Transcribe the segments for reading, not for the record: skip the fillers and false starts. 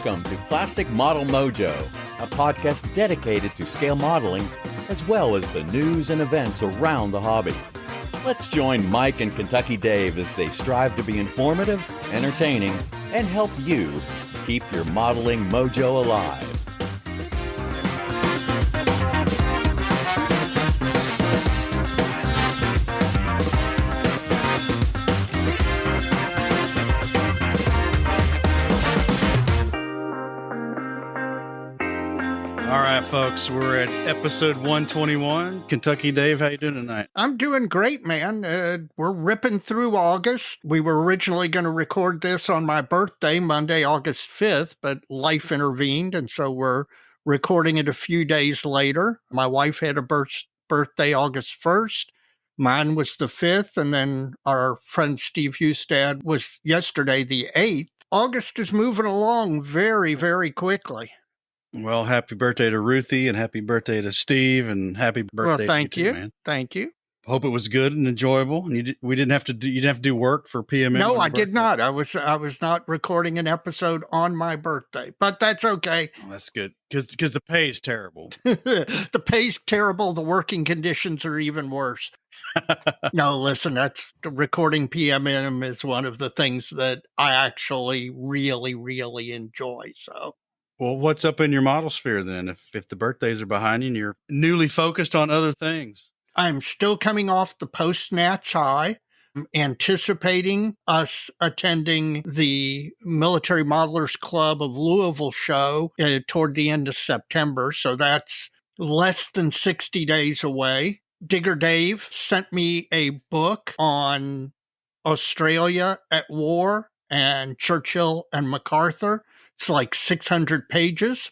Welcome to Plastic Model Mojo, a podcast dedicated to scale modeling, as well as the news and events around the hobby. Let's join Mike and Kentucky Dave as they strive to be informative, entertaining, and help you keep your modeling mojo alive. All right, folks, we're at episode 121. Kentucky Dave, how you doing tonight? I'm doing great, man. We're ripping through August. We were originally going to record this on my birthday, Monday, August 5th, but life intervened, and so we're recording it a few days later. My wife had a birthday August 1st. Mine was the 5th, and then our friend Steve Hustad was yesterday, the 8th. August is moving along very, very quickly. Well, happy birthday to Ruthie and happy birthday to Steve and happy birthday thank to you, man. Thank you. Hope it was good and enjoyable. And you didn't have to do work for PMM. No, I did not. I was not recording an episode on my birthday, but that's okay. Oh, that's good because the pay is terrible. The pay's terrible. The working conditions are even worse. No, listen, that's recording PMM is one of the things that I actually really, really enjoy. So. Well, what's up in your model sphere then? If the birthdays are behind you and you're newly focused on other things. I'm still coming off the post-Nats high. I'm anticipating us attending the Military Modelers Club of Louisville show toward the end of September. So that's less than 60 days away. Digger Dave sent me a book on Australia at war and Churchill and MacArthur. It's like 600 pages.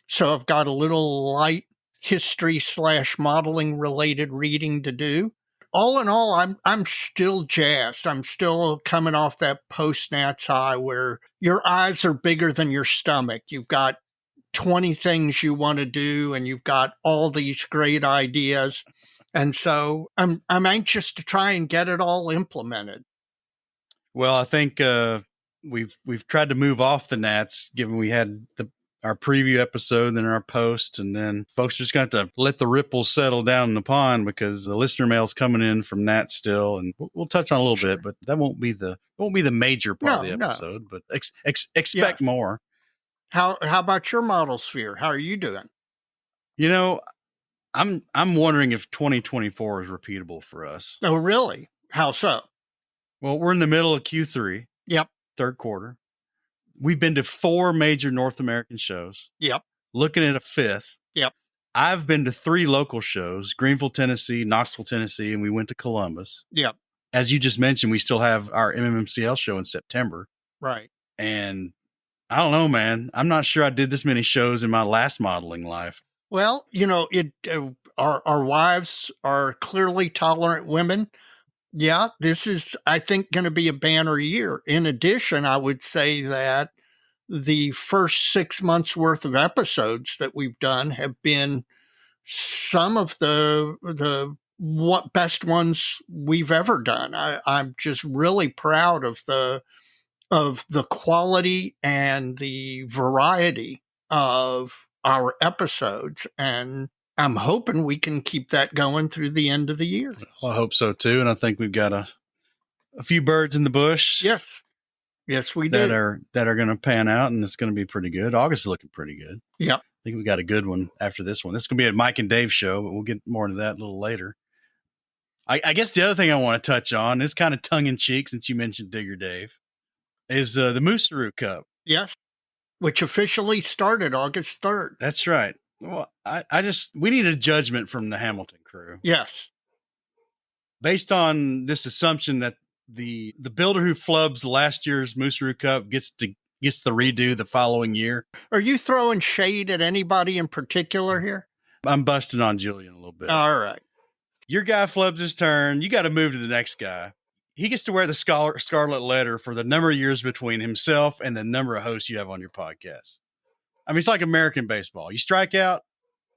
So I've got a little light history / modeling related reading to do. All in all, I'm still jazzed. I'm still coming off that post-Nats high where your eyes are bigger than your stomach. You've got 20 things you want to do and you've got all these great ideas. And so I'm anxious to try and get it all implemented. Well, I think we've tried to move off the Nats, given we had our preview episode and then our post, and then folks are just going to have to let the ripples settle down in the pond because the listener mail's coming in from Nats still, and we'll touch on a little bit, but that won't be the major part of the episode. But expect more. How about your model sphere? How are you doing? You know, I'm wondering if 2024 is repeatable for us. Oh, really? How so? Well, we're in the middle of Q3. Yep. Third quarter. We've been to 4 major North American shows. Yep. Looking at a 5th. Yep. I've been to 3 local shows, Greenville, Tennessee, Knoxville, Tennessee, and we went to Columbus. Yep. As you just mentioned, we still have our MMMCL show in September. Right. And I don't know, man. I'm not sure I did this many shows in my last modeling life. Well, you know, our wives are clearly tolerant women. Yeah, this is, I think, going to be a banner year. In addition, I would say that the first 6 months worth of episodes that we've done have been some of the best ones we've ever done. I'm just really proud of the quality and the variety of our episodes, and I'm hoping we can keep that going through the end of the year. Well, I hope so too, and I think we've got a few birds in the bush. Yes, we do. That are going to pan out, and it's going to be pretty good. August is looking pretty good. Yeah, I think we got a good one after this one. This is going to be a Mike and Dave show, but we'll get more into that a little later. I guess the other thing I want to touch on is kind of tongue in cheek, since you mentioned Digger Dave, is the Moosaroo Cup. Yes, which officially started August 3rd. That's right. Well, we need a judgment from the Hamilton crew. Yes. Based on this assumption that the builder who flubs last year's Moosaroo Cup gets the redo the following year. Are you throwing shade at anybody in particular here? I'm busting on Julian a little bit. All right. Your guy flubs his turn. You got to move to the next guy. He gets to wear the scarlet letter for the number of years between himself and the number of hosts you have on your podcast. I mean, it's like American baseball. You strike out,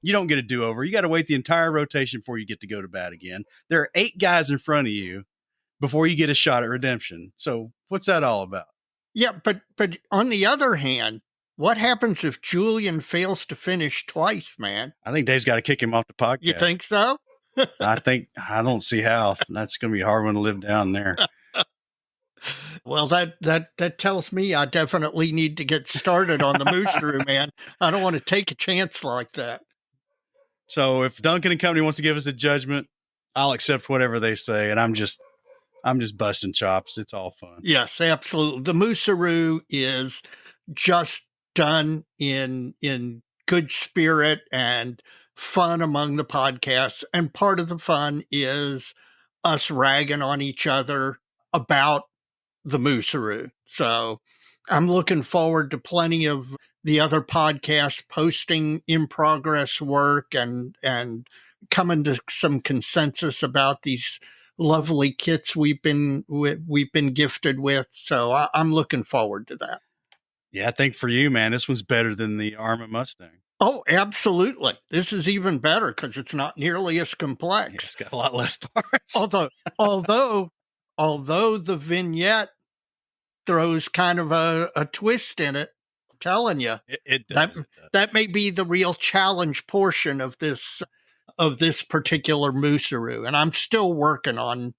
you don't get a do-over. You got to wait the entire rotation before you get to go to bat again. There are 8 guys in front of you before you get a shot at redemption. So what's that all about? Yeah, but on the other hand, What happens if Julian fails to finish twice, man? I think Dave's got to kick him off the podcast. You think so? I don't see how. That's going to be a hard one to live down there. Well, that tells me I definitely need to get started on the Moosaroo, man. I don't want to take a chance like that. So if Duncan and Company wants to give us a judgment, I'll accept whatever they say, and I'm just busting chops. It's all fun. Yes, absolutely. The Moosaroo is just done in good spirit and fun among the podcasts, and part of the fun is us ragging on each other about the Moosaroo. So I'm looking forward to plenty of the other podcasts posting in progress work and coming to some consensus about these lovely kits we've been gifted with. So I'm looking forward to that. Yeah, I think for you, man, this one's better than the Arma Mustang. Oh, absolutely. This is even better because it's not nearly as complex. Yeah, it's got a lot less parts. although the vignette throws kind of a twist in it, I'm telling you, it does. That may be the real challenge portion of this particular Moosaroo, and I'm still working on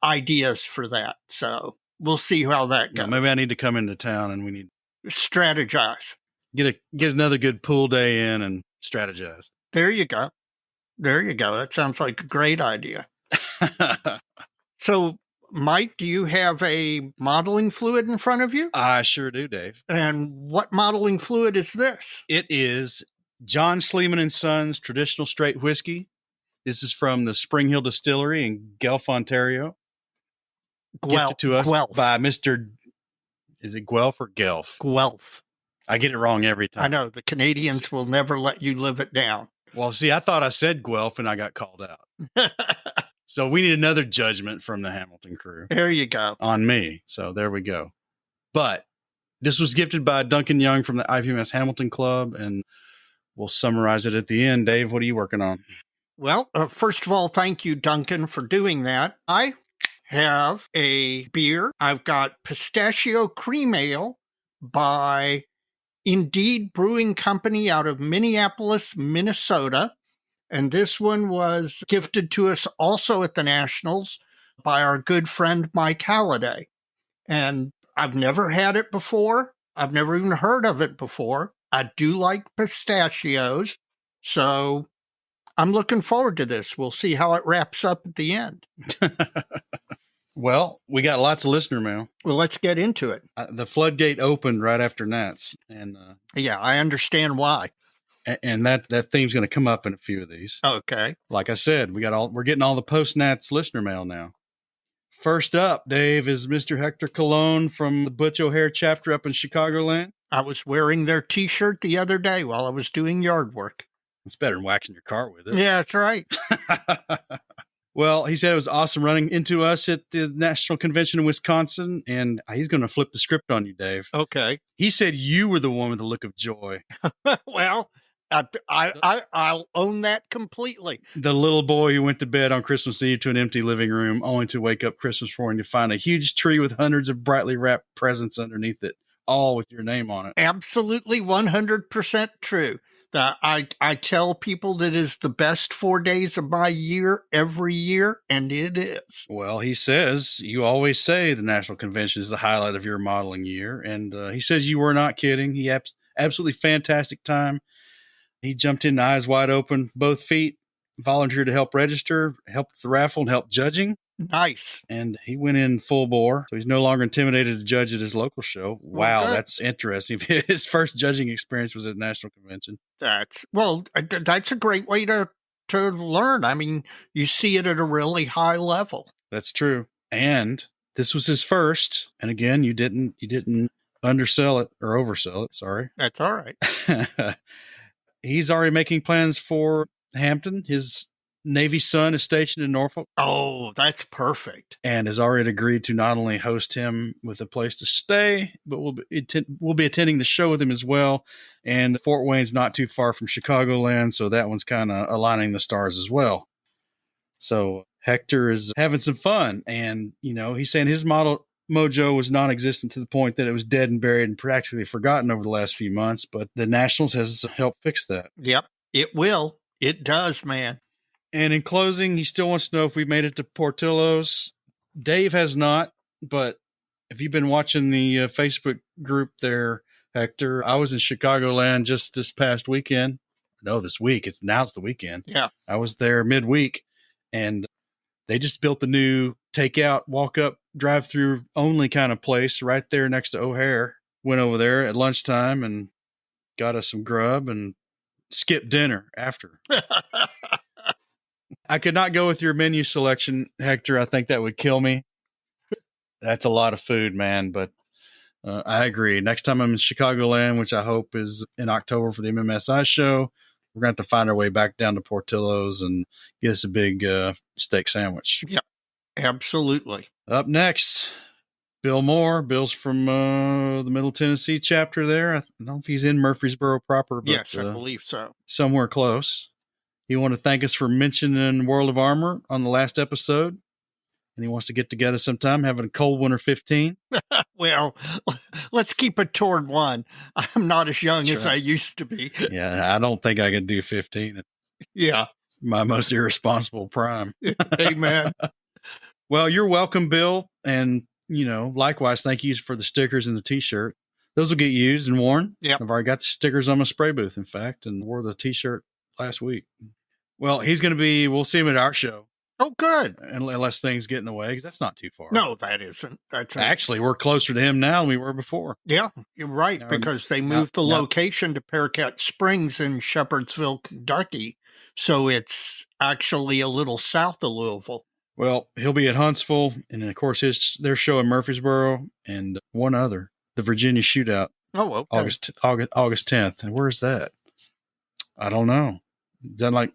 ideas for that. So we'll see how that goes. Yeah, maybe I need to come into town and we need to strategize. Get another good pool day in and strategize. There you go. That sounds like a great idea. So, Mike, do you have a modeling fluid in front of you? I sure do, Dave. And what modeling fluid is this? It is John Sleeman and Sons Traditional Straight Whiskey. This is from the Spring Hill Distillery in Guelph, Ontario. Gifted to us by Mr. Is it Guelph or Guelph? Guelph. I get it wrong every time. I know. The Canadians will never let you live it down. Well, see, I thought I said Guelph and I got called out. So we need another judgment from the Hamilton crew. There you go. On me. So there we go. But this was gifted by Duncan Young from the IPMS Hamilton Club, and we'll summarize it at the end. Dave, what are you working on? Well, first of all, thank you, Duncan, for doing that. I have a beer. I've got Pistachio Cream Ale by Indeed Brewing Company out of Minneapolis, Minnesota. And this one was gifted to us also at the Nationals by our good friend Mike Halliday. And I've never had it before. I've never even heard of it before. I do like pistachios. So I'm looking forward to this. We'll see how it wraps up at the end. Well, we got lots of listener mail. Well, let's get into it. The floodgate opened right after Nats. And yeah, I understand why. And that theme's going to come up in a few of these. Okay. Like I said, we're getting all the post-Nats listener mail now. First up, Dave, is Mr. Hector Colon from the Butch O'Hare chapter up in Chicagoland. I was wearing their T-shirt the other day while I was doing yard work. It's better than waxing your car with it. Yeah, that's right. Well, he said it was awesome running into us at the National Convention in Wisconsin, and he's going to flip the script on you, Dave. Okay. He said you were the one with the look of joy. Well, I'll own that completely. The little boy who went to bed on Christmas Eve to an empty living room, only to wake up Christmas morning to find a huge tree with hundreds of brightly wrapped presents underneath it, all with your name on it. Absolutely 100% true. I tell people that is the best 4 days of my year every year, and it is. Well, he says, you always say the National Convention is the highlight of your modeling year, and he says you were not kidding. He absolutely fantastic time. He jumped in eyes wide open, both feet, volunteered to help register, helped with the raffle, and helped judging. Nice. And he went in full bore, so he's no longer intimidated to judge at his local show. Wow, that's interesting. His first judging experience was at National Convention. That's a great way to learn. I mean, you see it at a really high level. That's true. And this was his first. And again, you didn't undersell it or oversell it. Sorry. That's all right. He's already making plans for Hampton. His Navy son is stationed in Norfolk. Oh, that's perfect. And has already agreed to not only host him with a place to stay, but we'll be attending the show with him as well. And Fort Wayne's not too far from Chicagoland, so that one's kind of aligning the stars as well. So Hector is having some fun. And, he's saying his model Mojo was non-existent to the point that it was dead and buried and practically forgotten over the last few months, but the Nationals has helped fix that. Yep, it will. It does, man. And in closing, he still wants to know if we made it to Portillo's. Dave has not, but if you've been watching the Facebook group there, Hector, I was in Chicagoland just this past weekend. No, this week. It's the weekend. Yeah. I was there midweek, and they just built the new takeout, walk up, drive through only kind of place right there next to O'Hare. Went over there at lunchtime and got us some grub and skipped dinner after. I could not go with your menu selection, Hector. I think that would kill me. That's a lot of food, man. But I agree. Next time I'm in Chicagoland, which I hope is in October for the MMSI show, we're going to have to find our way back down to Portillo's and get us a big steak sandwich. Yeah, absolutely. Up next, Bill Moore. Bill's from the Middle Tennessee chapter there. I don't know if he's in Murfreesboro proper, but yes, I believe so. Somewhere close. He wanted to thank us for mentioning World of Armor on the last episode. And he wants to get together sometime, having a cold winter 15. Well, let's keep it toward 1. I'm not as young as I used to be. Yeah, I don't think I can do 15. Yeah. My most irresponsible prime. Amen. Well, you're welcome, Bill. And, likewise, thank you for the stickers and the T-shirt. Those will get used and worn. Yep. I've already got the stickers on my spray booth, in fact, and wore the T-shirt last week. Well, we'll see him at our show. Oh, good. Unless things get in the way, because that's not too far. No, that isn't. Actually, we're closer to him now than we were before. Yeah, you're right, because they moved the location to Pearcat Springs in Shepherdsville, Kentucky. So it's actually a little south of Louisville. Well, he'll be at Huntsville, and of course, their show in Murfreesboro, and one other, the Virginia Shootout. Oh, okay. August 10th. And where's that? I don't know. Is that I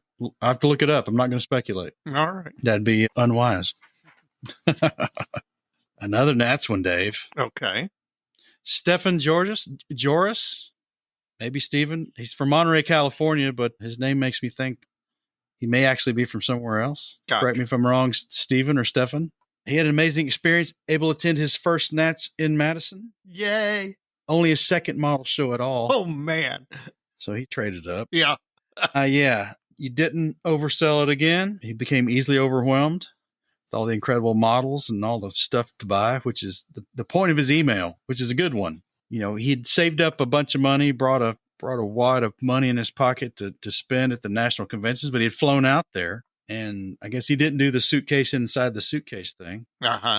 have to look it up. I'm not going to speculate. All right. That'd be unwise. Another Nats one, Dave. Okay. Stephan Georis, maybe Stephen. He's from Monterey, California, but his name makes me think he may actually be from somewhere else. Gotcha. Correct me if I'm wrong, Stephen or Stephan. He had an amazing experience, able to attend his first Nats in Madison. Yay. Only his second model show at all. Oh, man. So he traded up. Yeah. Yeah. You didn't oversell it again. He became easily overwhelmed with all the incredible models and all the stuff to buy, which is the point of his email, which is a good one. He'd saved up a bunch of money, brought a wad of money in his pocket to spend at the national conventions, but he had flown out there, and I guess he didn't do the suitcase inside the suitcase thing. Uh-huh.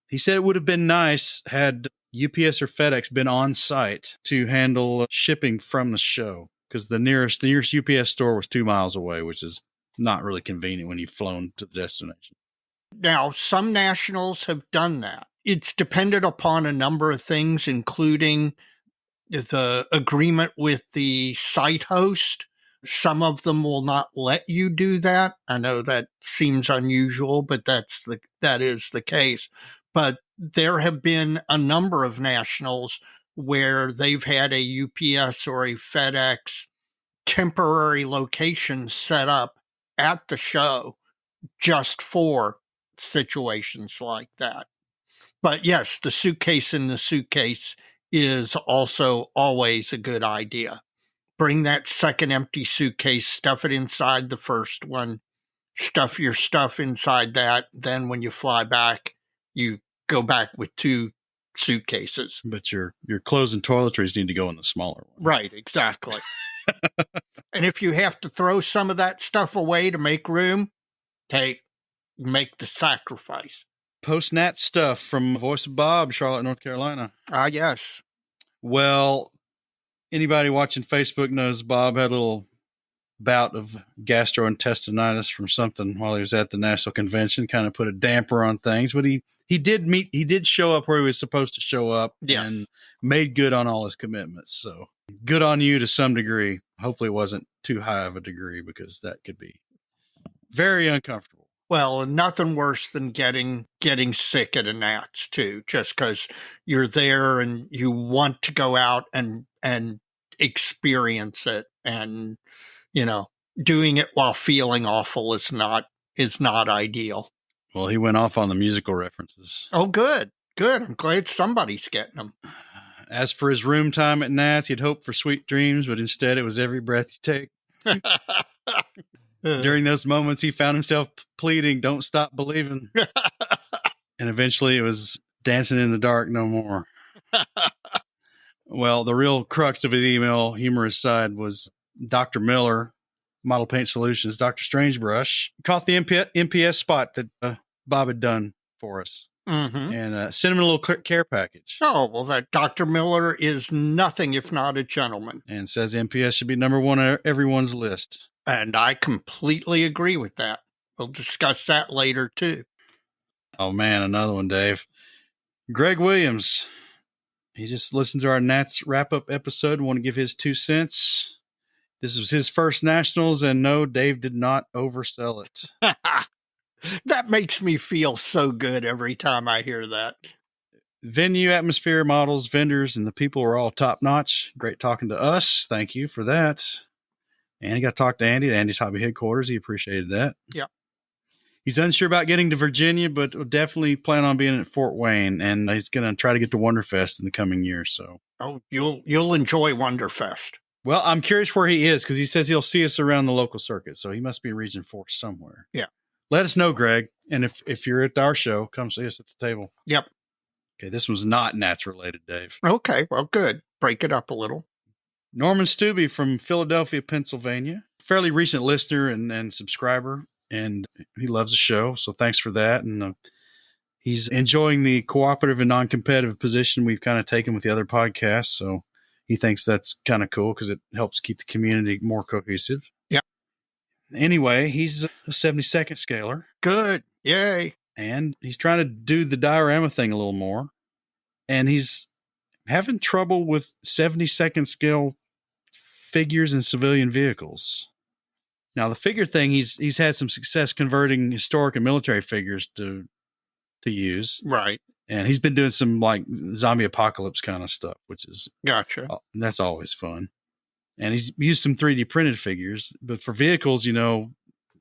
He said it would have been nice had UPS or FedEx been on site to handle shipping from the show, because the nearest UPS store was 2 miles away, which is not really convenient when you've flown to the destination. Now, some nationals have done that. It's depended upon a number of things, including the agreement with the site host. Some of them will not let you do that. I know that seems unusual, but that is the case. But there have been a number of nationals where they've had a UPS or a FedEx temporary location set up at the show just for situations like that. But yes, the suitcase in the suitcase is also always a good idea. Bring that second empty suitcase, stuff it inside the first one, stuff your stuff inside that. Then when you fly back, you go back with 2 suitcases. But your clothes and toiletries need to go in the smaller one. Right, exactly. And if you have to throw some of that stuff away to make room, make the sacrifice. Post-Nat stuff from Voice of Bob, Charlotte, North Carolina. Yes. Well, anybody watching Facebook knows Bob had a little bout of gastrointestinitis from something while he was at the national convention, kind of put a damper on things. But he did show up where he was supposed to show up. Yes. And made good on all his commitments. So good on you to some degree. Hopefully it wasn't too high of a degree, because that could be very uncomfortable. Well, nothing worse than getting sick at a Nats too, just because you're there and you want to go out and experience it, and doing it while feeling awful is not ideal. Well, he went off on the musical references. Oh, good. Good. I'm glad somebody's getting them. As for his room time at Nats, he'd hoped for sweet dreams, but instead it was every breath you take. During those moments, he found himself pleading, "Don't stop believing." And eventually it was dancing in the dark no more. Well, the real crux of his email, humorous side, was Dr. Miller, Model Paint Solutions, Dr. Strangebrush, caught the MPS spot that Bob had done for us. Mm-hmm. And sent him a little care package. Oh, well, that Dr. Miller is nothing if not a gentleman. And says MPS should be number one on everyone's list. And I completely agree with that. We'll discuss that later, too. Oh, man, another one, Dave. Greg Williams. He just listened to our Nats wrap-up episode and want to give his 2 cents. This was his first Nationals, and no, Dave did not oversell it. That makes me feel so good every time I hear that. Venue, atmosphere, models, vendors, and the people were all top-notch. Great talking to us. Thank you for that. And he got to talk to Andy at Andy's Hobby Headquarters. He appreciated that. Yeah. He's unsure about getting to Virginia, but will definitely plan on being at Fort Wayne, and he's going to try to get to Wonderfest in the coming year. So, you'll enjoy Wonderfest. Well, I'm curious where he is because he says he'll see us around the local circuit, so he must be in Region 4 somewhere. Yeah. Let us know, Greg, and if you're at our show, come see us at the table. Yep. Okay, this one's not Nats related, Dave. Okay, well, good. Break it up a little. Norman Stubbe from Philadelphia, Pennsylvania, fairly recent listener and subscriber. And he loves the show, so thanks for that. And he's enjoying the cooperative and non-competitive position we've kind of taken with the other podcasts. So he thinks that's kind of cool because it helps keep the community more cohesive. Yeah. Anyway, he's a 72nd scaler. Good. Yay. And he's trying to do the diorama thing a little more. And he's having trouble with 72nd scale figures and civilian vehicles. Now, the figure thing, he's had some success converting historic and military figures to use. Right. And he's been doing some like zombie apocalypse kind of stuff, which is gotcha. That's always fun. And he's used some 3D printed figures, but for vehicles,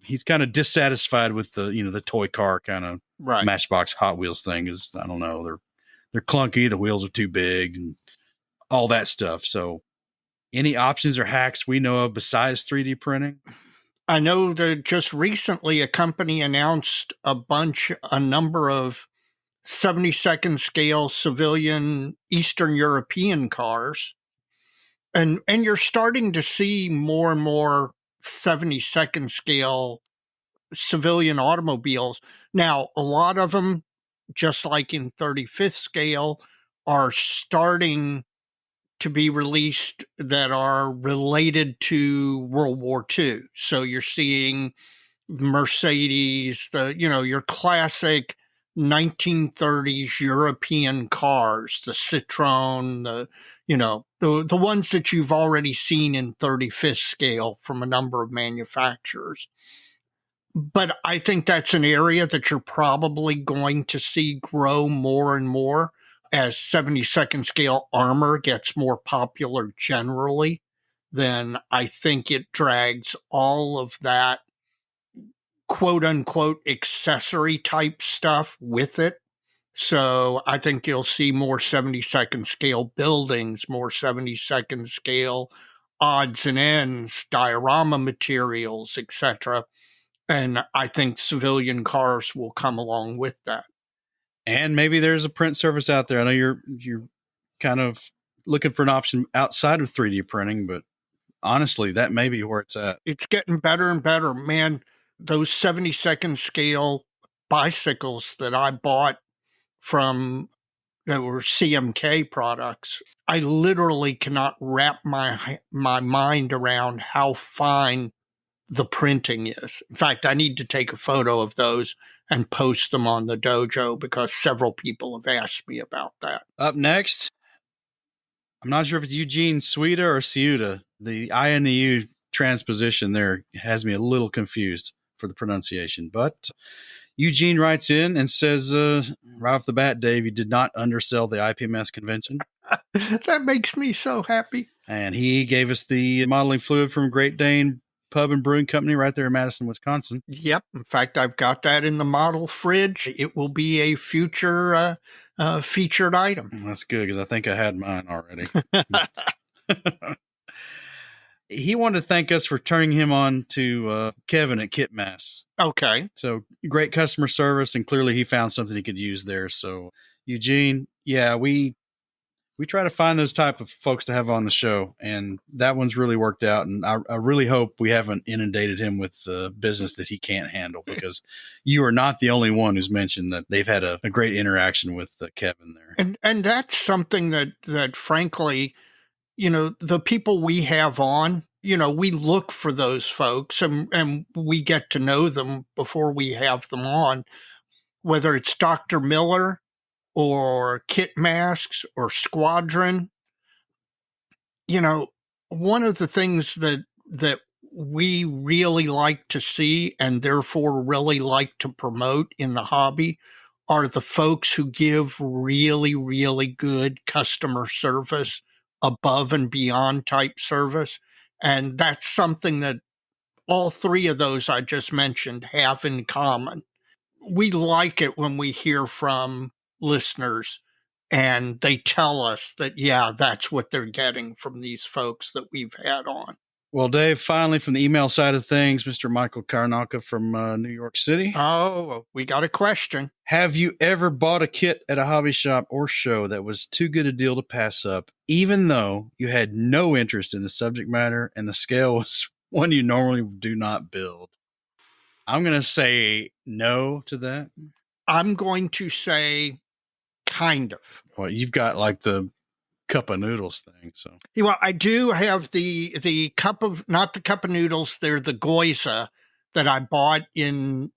he's kind of dissatisfied with the toy car kind of Matchbox Hot Wheels thing. Is I don't know, they're clunky, the wheels are too big, and all that stuff. So, any options or hacks we know of besides 3D printing? I know that just recently a company announced a number of 72nd scale civilian Eastern European cars. And you're starting to see more and more 72nd scale civilian automobiles. Now, a lot of them, just like in 35th scale, are starting to be released that are related to World War II. So you're seeing Mercedes, your classic 1930s European cars, the Citroën, the ones that you've already seen in 35th scale from a number of manufacturers. But I think that's an area that you're probably going to see grow more and more as 72nd scale armor gets more popular generally. Then I think it drags all of that quote unquote accessory type stuff with it. So I think you'll see more 72nd scale buildings, more 72nd scale odds and ends, diorama materials, etc. And I think civilian cars will come along with that. And maybe there's a print service out there. I know you're kind of looking for an option outside of 3D printing, but honestly, that may be where it's at. It's getting better and better, man. Those 72nd scale bicycles that I bought that were CMK products, I literally cannot wrap my mind around how fine the printing is. In fact, I need to take a photo of those and post them on the dojo because several people have asked me about that. Up next, I'm not sure if it's Eugene Suida or Ciuta. The I and the U transposition there has me a little confused for the pronunciation. But Eugene writes in and says, right off the bat, Dave, you did not undersell the IPMS convention. That makes me so happy. And he gave us the modeling fluid from Great Dane Pub and Brewing Company right there in Madison, Wisconsin. Yep. In fact, I've got that in the model fridge. It will be a future featured item. That's good because I think I had mine already. He wanted to thank us for turning him on to Kevin at Kitmass. Okay. So great customer service, and clearly he found something he could use there. So Eugene, yeah, we try to find those type of folks to have on the show, and that one's really worked out. And I really hope we haven't inundated him with the business that he can't handle, because you are not the only one who's mentioned that they've had a great interaction with Kevin there. And that's something that frankly, the people we have on, we look for those folks and we get to know them before we have them on, whether it's Dr. Miller or Kit Masks or Squadron. One of the things that we really like to see and therefore really like to promote in the hobby are the folks who give really, really good customer service, above and beyond type service. And that's something that all three of those I just mentioned have in common. We like it when we hear from listeners and they tell us that, yeah, that's what they're getting from these folks that we've had on. Well, Dave, finally, from the email side of things, Mr. Michael Karnaka from New York City. Oh, we got a question. Have you ever bought a kit at a hobby shop or show that was too good a deal to pass up, even though you had no interest in the subject matter and the scale was one you normally do not build? I'm going to say no to that. I'm going to say kind of. Well, you've got like the cup of noodles thing. So, well, I do have the cup of, not the cup of noodles, they're the Goiza that I bought in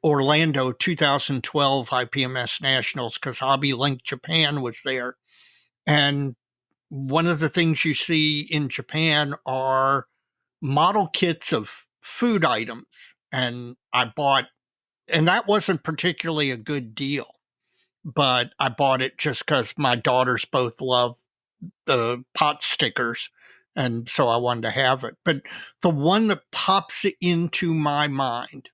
Orlando 2012 IPMS Nationals, because Hobby Link Japan was there. And one of the things you see in Japan are model kits of food items. And I bought, and that wasn't particularly a good deal, but I bought it just because my daughters both love the pot stickers. And so I wanted to have it. But the one that pops into my mind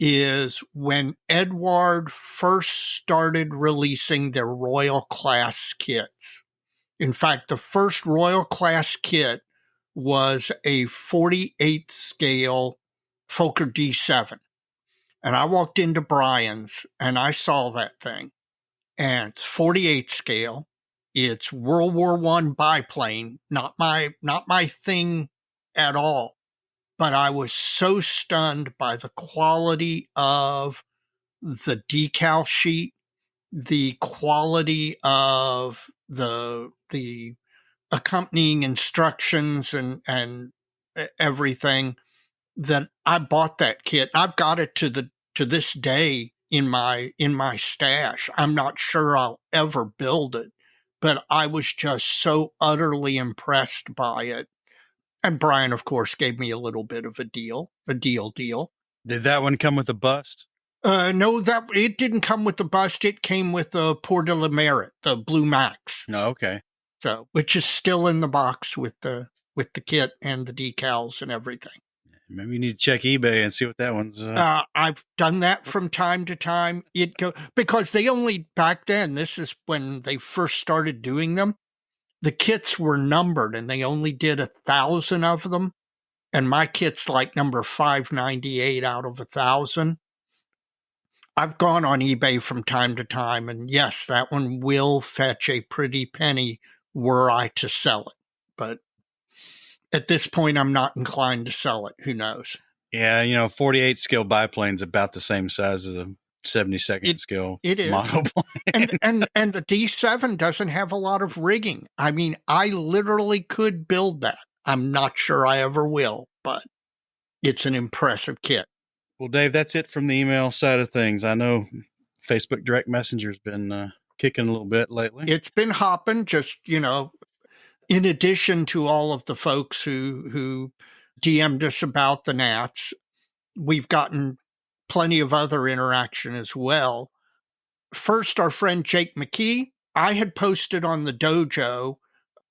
is when Edward first started releasing their Royal Class kits. In fact, the first Royal Class kit was a 48th scale Fokker D7. And I walked into Brian's and I saw that thing. And it's 48 scale. It's World War I biplane, not my thing at all. But I was so stunned by the quality of the decal sheet, the quality of the accompanying instructions and everything, that I bought that kit. I've got it to this day in my stash. I'm not sure I'll ever build it, but I was just so utterly impressed by it. And Brian, of course, gave me a little bit of a deal. Did that one come with a bust? No, that it didn't come with the bust. It came with the Pour de la Merit, the Blue Max. No, okay. So, which is still in the box with the kit and the decals and everything. Maybe you need to check eBay and see what that one's. I've done that from time to time. Because they only, back then, this is when they first started doing them, the kits were numbered and they only did 1,000 of them. And my kit's like number 598 out of 1,000. I've gone on eBay from time to time, and yes, that one will fetch a pretty penny were I to sell it. But at this point, I'm not inclined to sell it. Who knows? Yeah, 48 scale biplane's about the same size as a 72nd scale model plane. and the D7 doesn't have a lot of rigging. I mean, I literally could build that. I'm not sure I ever will, but it's an impressive kit. Well, Dave, that's it from the email side of things. I know Facebook Direct Messenger's been kicking a little bit lately. It's been hopping, just, in addition to all of the folks who DM'd us about the Nats, we've gotten plenty of other interaction as well. First, our friend Jake McKee, I had posted on the dojo,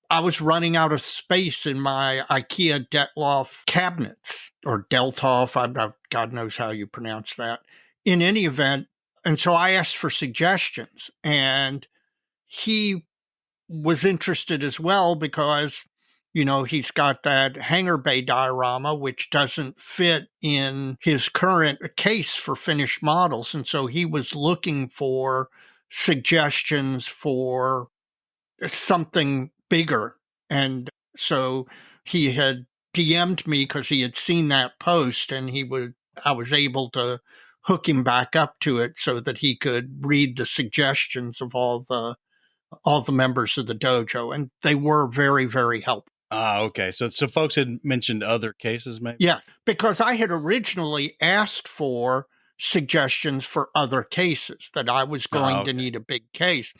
I was running out of space in my IKEA Detloff cabinets, or Deltoff, God knows how you pronounce that. In any event, And so I asked for suggestions, and he was interested as well because, he's got that hangar bay diorama, which doesn't fit in his current case for finished models. And so he was looking for suggestions for something bigger. And so he had DM'd me because he had seen that post, and I was able to hook him back up to it so that he could read the suggestions of all the members of the dojo, and they were very, very helpful. Okay. So folks had mentioned other cases, maybe? Yeah, because I had originally asked for suggestions for other cases, that I was going to need a big case.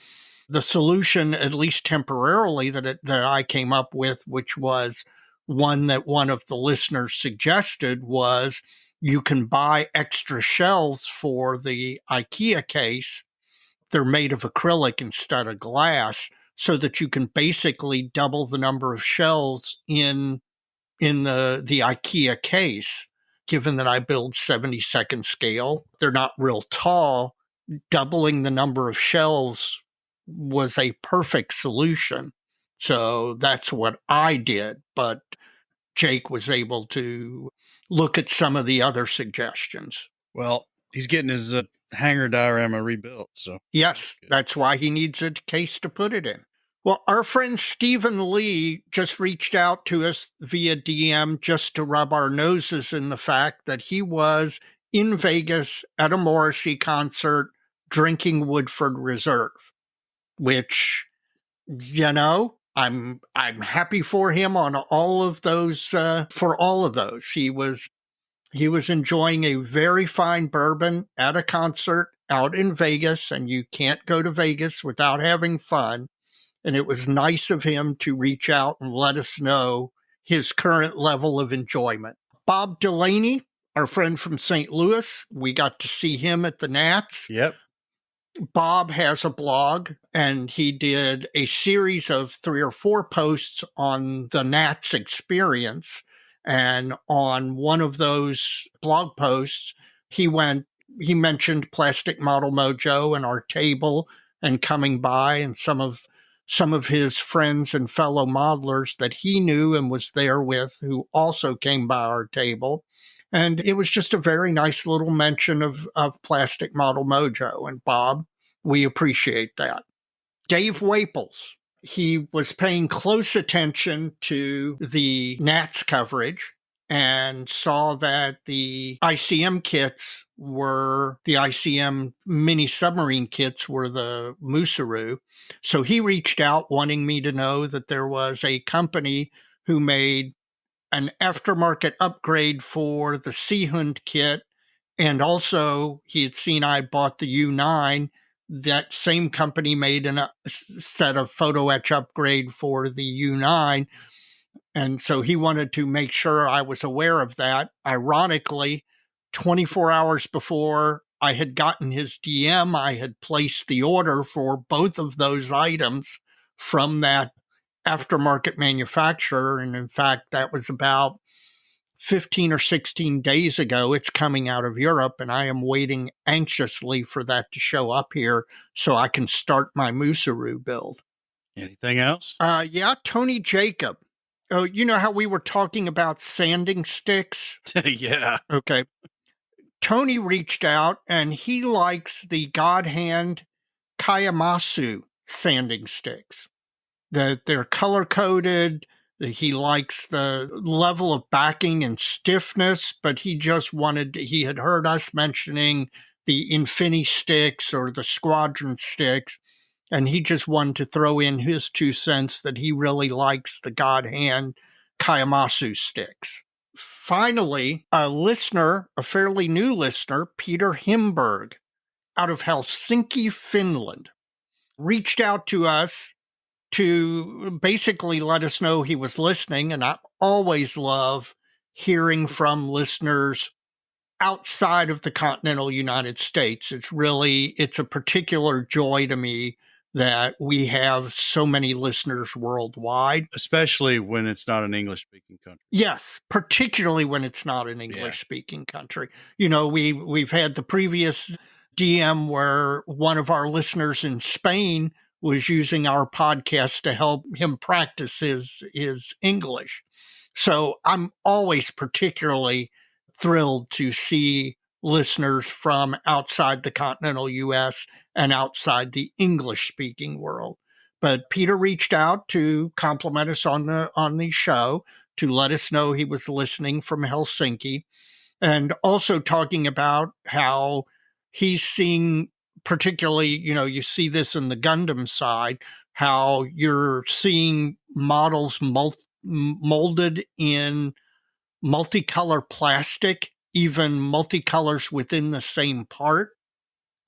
The solution, at least temporarily, that I came up with, which was one that one of the listeners suggested, was you can buy extra shelves for the IKEA case. They're made of acrylic instead of glass, so that you can basically double the number of shelves in the IKEA case. Given that I build 72nd scale, they're not real tall. Doubling the number of shelves was a perfect solution. So that's what I did. But Jake was able to look at some of the other suggestions. Well, he's getting his hangar diorama rebuilt. So yes, that's why he needs a case to put it in. Well, our friend Stephen Lee just reached out to us via DM just to rub our noses in the fact that he was in Vegas at a Morrissey concert drinking Woodford Reserve, which, I'm happy for him on all of those, for all of those. He was enjoying a very fine bourbon at a concert out in Vegas, and you can't go to Vegas without having fun. And it was nice of him to reach out and let us know his current level of enjoyment. Bob Delaney, our friend from St. Louis, we got to see him at the Nats. Yep. Bob has a blog, and he did a series of 3 or 4 posts on the Nats experience. And on one of those blog posts, he mentioned Plastic Model Mojo and our table and coming by, and some of his friends and fellow modelers that he knew and was there with who also came by our table. And it was just a very nice little mention of Plastic Model Mojo. And Bob, we appreciate that. Dave Waples, he was paying close attention to the Nats coverage and saw that the ICM mini submarine kits were the Moosaroo. So he reached out wanting me to know that there was a company who made an aftermarket upgrade for the Seahund kit. And also he had seen I bought the U9. That same company made a set of photo etch upgrade for the U9. And so he wanted to make sure I was aware of that. Ironically, 24 hours before I had gotten his DM, I had placed the order for both of those items from that aftermarket manufacturer. And in fact, that was about 15 or 16 days ago. It's coming out of Europe, and I am waiting anxiously for that to show up here so I can start my Moosaroo build. Anything else? Yeah, Tony Jacob. Oh, you know how we were talking about sanding sticks? Yeah. Okay. Tony reached out, and he likes the God Hand Kayamasu sanding sticks. That they're color-coded. He likes the level of backing and stiffness, but he had heard us mentioning the Infini sticks or the Squadron sticks, and he just wanted to throw in his 2 cents that he really likes the God Hand Kayamasu sticks. Finally, a fairly new listener, Peter Himberg, out of Helsinki, Finland, reached out to us to basically let us know he was listening. And I always love hearing from listeners outside of the continental United States. It's a particular joy to me that we have so many listeners worldwide. Especially when it's not an English-speaking country. Yes, particularly when it's not an English-speaking country. You know, we've had the previous DM where one of our listeners in Spain was using our podcast to help him practice his English. So I'm always particularly thrilled to see listeners from outside the continental U.S. and outside the English-speaking world. But Peter reached out to compliment us on the show, to let us know he was listening from Helsinki, and also talking about how he's seeing, particularly, you see this in the Gundam side, how you're seeing models molded in multicolor plastic, even multicolors within the same part.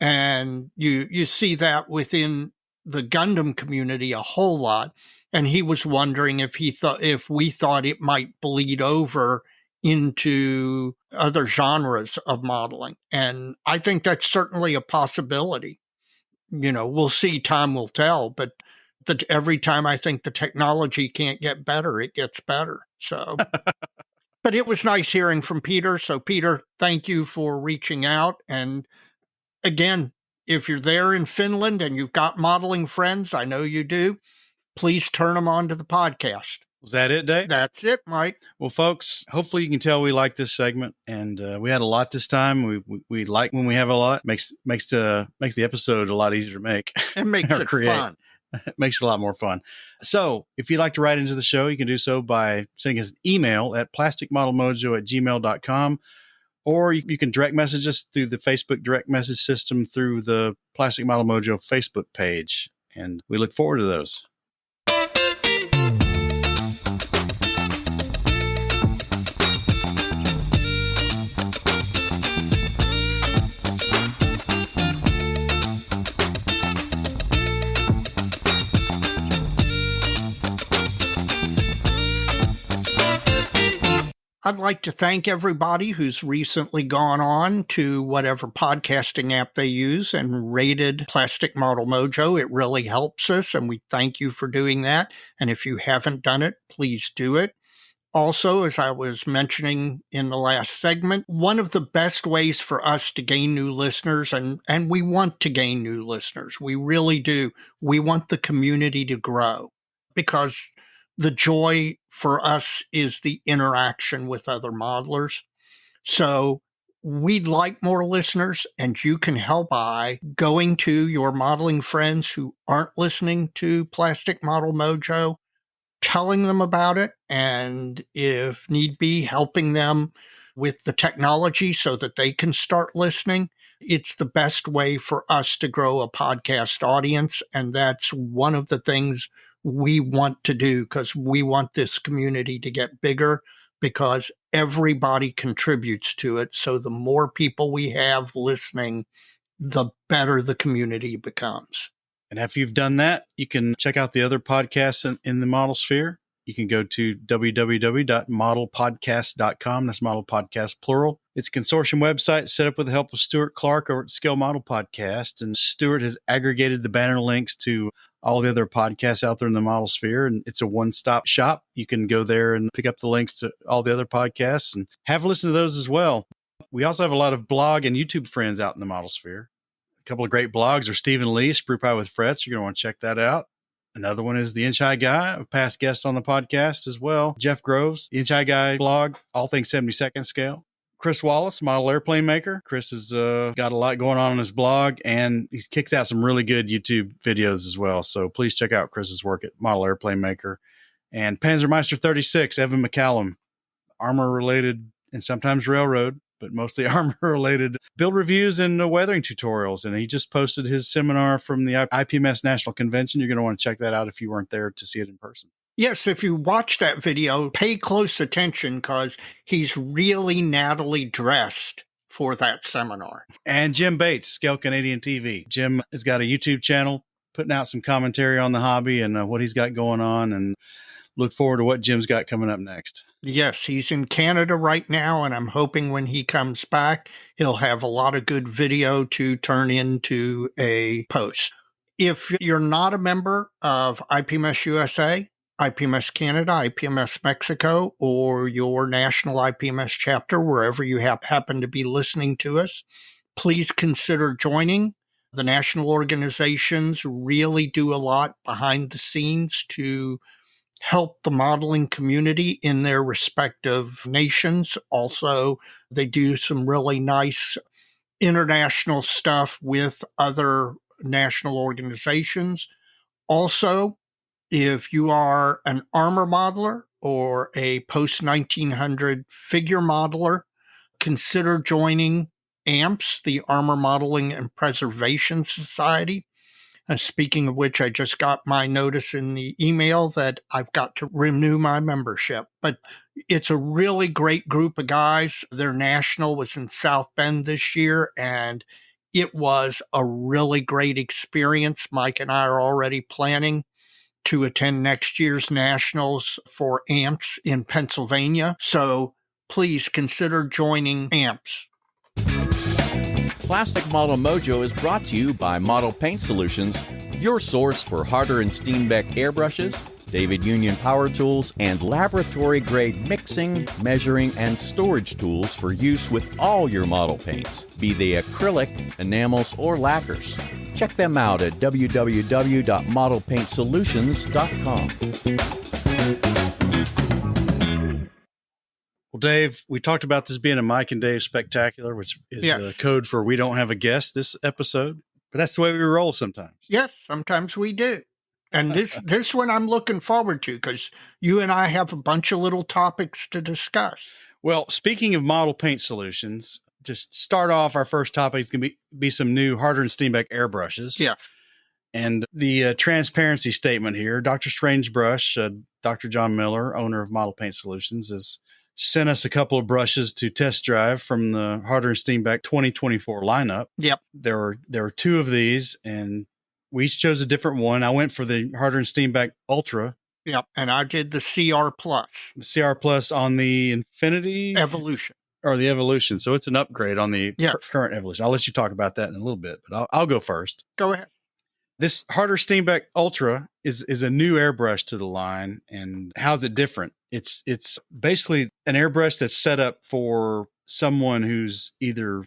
And you see that within the Gundam community a whole lot. And he was wondering if we thought it might bleed over into other genres of modeling. And I think that's certainly a possibility. We'll see, time will tell, but every time I think the technology can't get better, it gets better. So, but it was nice hearing from Peter. So Peter, thank you for reaching out. And again, if you're there in Finland and you've got modeling friends, I know you do, please turn them on to the podcast. Was that it, Dave? That's it, Mike. Well, folks, hopefully you can tell we like this segment, and we had a lot this time. We like when we have a lot. Makes the episode a lot easier to make. It makes it fun. It makes it a lot more fun. So if you'd like to write into the show, you can do so by sending us an email at plasticmodelmojo@gmail.com, or you can direct message us through the Facebook direct message system through the Plastic Model Mojo Facebook page. And we look forward to those. I'd like to thank everybody who's recently gone on to whatever podcasting app they use and rated Plastic Model Mojo. It really helps us, and we thank you for doing that. And if you haven't done it, please do it. Also, as I was mentioning in the last segment, one of the best ways for us to gain new listeners, and we want to gain new listeners, we really do. We want the community to grow, because the joy for us is the interaction with other modelers. So we'd like more listeners, and you can help by going to your modeling friends who aren't listening to Plastic Model Mojo, telling them about it, and if need be, helping them with the technology so that they can start listening. It's the best way for us to grow a podcast audience, and that's one of the things we want to do, because we want this community to get bigger, because everybody contributes to it. So the more people we have listening, the better the community becomes. And after you've done that, you can check out the other podcasts in the model sphere. You can go to www.modelpodcast.com. That's Model Podcast plural. It's a consortium website set up with the help of Stuart Clark over at Scale Model Podcast. And Stuart has aggregated the banner links to all the other podcasts out there in the model sphere. And it's a one-stop shop. You can go there and pick up the links to all the other podcasts and have a listen to those as well. We also have a lot of blog and YouTube friends out in the model sphere. A couple of great blogs are Stephen Lee, Sprue Pie with Frets. You're going to want to check that out. Another one is The Inch High Guy, a past guest on the podcast as well. Jeff Groves, The Inch High Guy blog, all things 72nd scale. Chris Wallace, model airplane maker. Chris has got a lot going on his blog, and he kicks out some really good YouTube videos as well. So please check out Chris's work at Model Airplane Maker. And Panzermeister 36, Evan McCallum, armor-related and sometimes railroad, but mostly armor-related build reviews and weathering tutorials. And he just posted his seminar from the IPMS National Convention. You're going to want to check that out if you weren't there to see it in person. Yes, if you watch that video, pay close attention, because he's really nattily dressed for that seminar. And Jim Bates, Scale Canadian TV. Jim has got a YouTube channel putting out some commentary on the hobby and what he's got going on, and look forward to what Jim's got coming up next. Yes, he's in Canada right now, and I'm hoping when he comes back, he'll have a lot of good video to turn into a post. If you're not a member of IPMS USA, IPMS Canada, IPMS Mexico, or your national IPMS chapter, wherever you happen to be listening to us, please consider joining. The national organizations really do a lot behind the scenes to help the modeling community in their respective nations. Also, they do some really nice international stuff with other national organizations. Also, if you are an armor modeler or a post-1900 figure modeler, consider joining AMPS, the Armor Modeling and Preservation Society. And speaking of which, I just got my notice in the email that I've got to renew my membership. But it's a really great group of guys. Their national was in South Bend this year, and it was a really great experience. Mike and I are already planning to attend next year's nationals for AMPS in Pennsylvania. So please consider joining AMPS. Plastic Model Mojo is brought to you by Model Paint Solutions, your source for Harder and Steenbeck airbrushes, David Union power tools, and laboratory-grade mixing, measuring, and storage tools for use with all your model paints, be they acrylic, enamels, or lacquers. Check them out at www.modelpaintsolutions.com. Well, Dave, we talked about this being a Mike and Dave spectacular, which is a code for we don't have a guest this episode, but that's the way we roll sometimes. Yes, sometimes we do. And this one I'm looking forward to because you and I have a bunch of little topics to discuss. Well, speaking of model paint solutions, to start off, our first topic is going to be some new Harder and Steenbeck airbrushes. Yes. And the transparency statement here, Dr. Strange Brush, Dr. John Miller, owner of Model Paint Solutions, has sent us a couple of brushes to test drive from the Harder and Steenbeck 2024 lineup. Yep. There were two of these, and we each chose a different one. I went for the Harder and Steenbeck Ultra. Yep. And I did the CR Plus. CR Plus on the Infinity Evolution. Or the Evolution. So it's an upgrade on the current Evolution. I'll let you talk about that in a little bit, but I'll go first. Go ahead. This Harder Steenbeck Ultra is a new airbrush to the line. And how's it different? It's basically an airbrush that's set up for someone who's either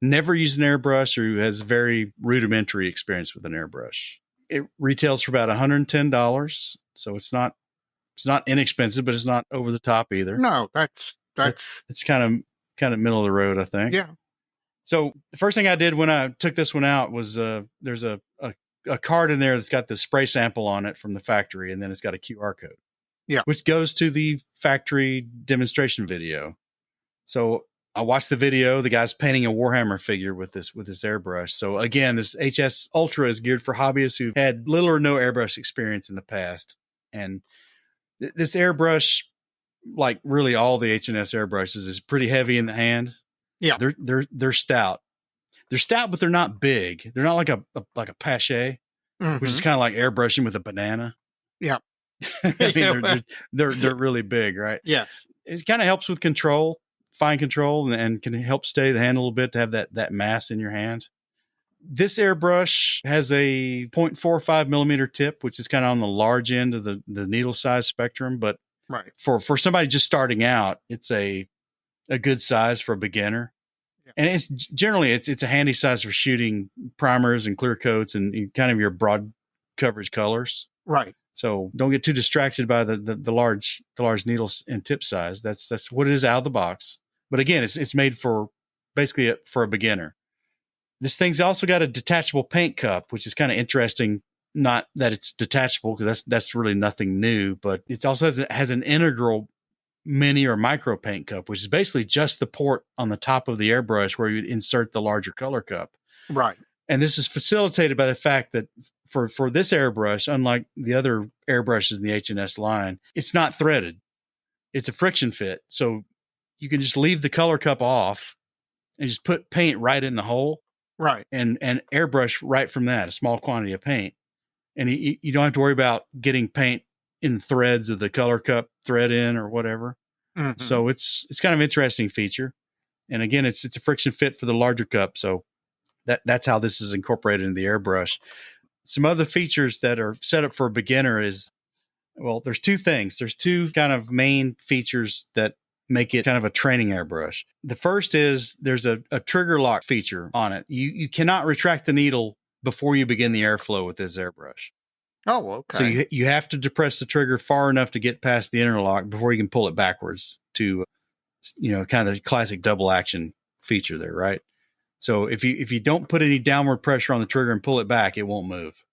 never used an airbrush or who has very rudimentary experience with an airbrush. It retails for about $110. So it's not inexpensive, but it's not over the top either. No, it's kind of middle of the road, I think. Yeah. So the first thing I did when I took this one out was there's a card in there that's got the spray sample on it from the factory, and then it's got a QR code. Yeah. Which goes to the factory demonstration video. So I watched the video. The guy's painting a Warhammer figure with this airbrush. So again, this HS Ultra is geared for hobbyists who've had little or no airbrush experience in the past. And this airbrush, like really all the H&S airbrushes, is pretty heavy in the hand. Yeah. They're stout. They're stout, but they're not big. They're not like a Pache, which is kind of like airbrushing with a banana. Yeah. I mean, they're really big, right? Yeah. It kind of helps with control, fine control, and can help steady the hand a little bit to have that mass in your hand. This airbrush has a 0.45 millimeter tip, which is kind of on the large end of the needle size spectrum. But right, for somebody just starting out, it's a good size for a beginner. Yeah. And it's generally it's a handy size for shooting primers and clear coats and kind of your broad coverage colors. Right. So don't get too distracted by the large needles and tip size. That's what it is out of the box. But again, it's made for basically for a beginner. This thing's also got a detachable paint cup, which is kind of interesting. Not that it's detachable, because that's really nothing new, but it also has an integral mini or micro paint cup, which is basically just the port on the top of the airbrush where you'd insert the larger color cup. Right. And this is facilitated by the fact that for this airbrush, unlike the other airbrushes in the H&S line, it's not threaded. It's a friction fit. So you can just leave the color cup off and just put paint right in the hole. Right. And airbrush right from that, a small quantity of paint. And you don't have to worry about getting paint in threads of the color cup thread in or whatever. Mm-hmm. So it's kind of an interesting feature. And again, it's a friction fit for the larger cup. So that's how this is incorporated in the airbrush. Some other features that are set up for a beginner is, well, there's two things. There's two kind of main features that make it kind of a training airbrush. The first is there's a trigger lock feature on it. You cannot retract the needle before you begin the airflow with this airbrush. Oh, okay. So you have to depress the trigger far enough to get past the interlock before you can pull it backwards to, kind of the classic double action feature there, right? So if you don't put any downward pressure on the trigger and pull it back, it won't move.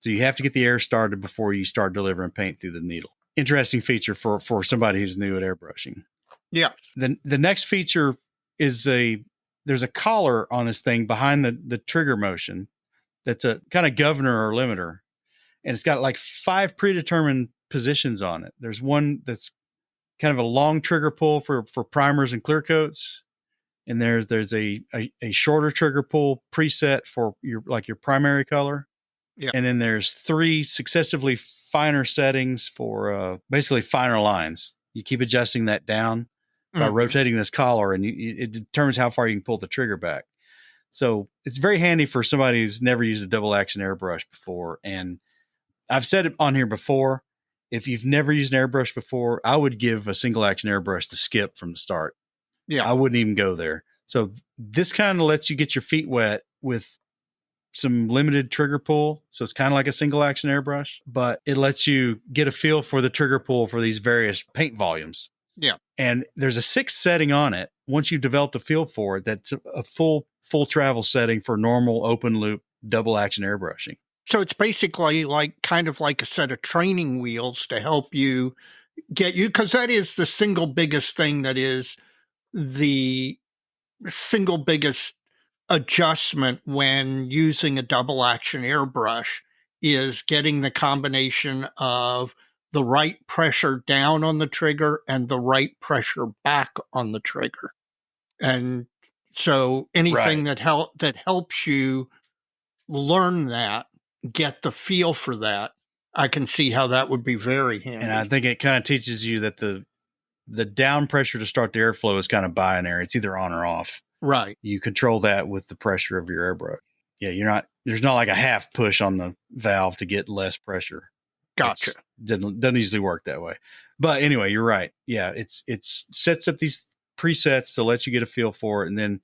So you have to get the air started before you start delivering paint through the needle. Interesting feature for somebody who's new at airbrushing. Yeah. The next feature is there's a collar on this thing behind the trigger motion that's a kind of governor or limiter. And it's got like 5 predetermined positions on it. There's one that's kind of a long trigger pull for primers and clear coats. And there's a shorter trigger pull preset for your primary color. Yeah. And then there's 3 successively finer settings for basically finer lines. You keep adjusting that down by rotating this collar, and it determines how far you can pull the trigger back. So it's very handy for somebody who's never used a double action airbrush before. And I've said it on here before, if you've never used an airbrush before, I would give a single action airbrush the skip from the start. Yeah. I wouldn't even go there. So this kind of lets you get your feet wet with some limited trigger pull. So it's kind of like a single action airbrush, but it lets you get a feel for the trigger pull for these various paint volumes. Yeah. And there's a 6th setting on it. Once you've developed a feel for it, that's a full travel setting for normal open loop double action airbrushing. So it's basically kind of like a set of training wheels to help you get you, because that is the single biggest thing, that is the single biggest adjustment when using a double action airbrush, is getting the combination of the right pressure down on the trigger and the right pressure back on the trigger. And so anything that helps you learn that, get the feel for that, I can see how that would be very handy. And I think it kind of teaches you that the down pressure to start the airflow is kind of binary. It's either on or off. Right. You control that with the pressure of your airbrush. Yeah, there's not like a half push on the valve to get less pressure. Gotcha. Doesn't usually work that way. But anyway, you're right. Yeah, it's sets up these presets to let you get a feel for it. And then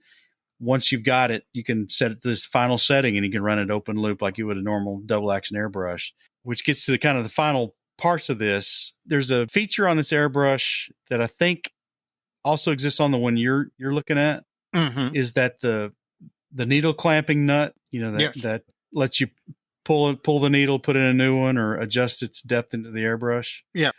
once you've got it, you can set it to this final setting and you can run it open loop like you would a normal double action airbrush, which gets to the kind of the final parts of this. There's a feature on this airbrush that I think also exists on the one you're looking at, is that the needle clamping nut, that lets you pull the needle, put in a new one, or adjust its depth into the airbrush. Yeah.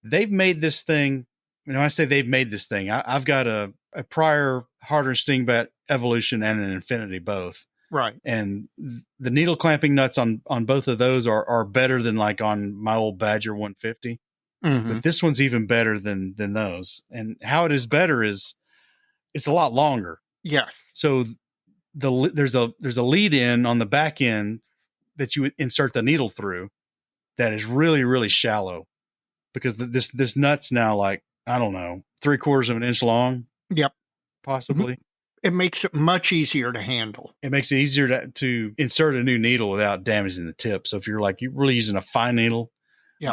They've made this thing. When I say they've made this thing, I've got a prior Harder and Steenbeck Evolution and an Infinity both. Right. And the needle clamping nuts on both of those are better than like on my old Badger 150. But this one's even better than those. And how it is better is it's a lot longer. Yes. So there's a lead in on the back end that you insert the needle through that is really, really shallow, because this nut's now like, I don't know, 3/4 of an inch long. Yep. Possibly. It makes it much easier to handle. It makes it easier to insert a new needle without damaging the tip. So if you're really using a fine needle,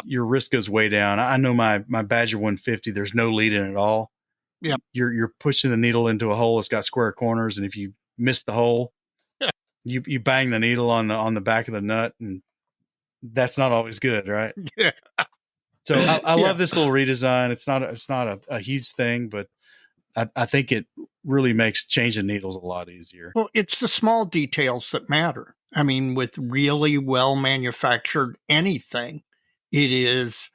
your risk goes way down. I know my Badger 150, there's no lead in at all. Yep. You're pushing the needle into a hole that's got square corners, and if you miss the hole, you bang the needle on the back of the nut, and that's not always good, right? Yeah. So I love this little redesign. It's not a huge thing, but I think it really makes changing needles a lot easier. Well, it's the small details that matter. I mean, with really well manufactured anything, it's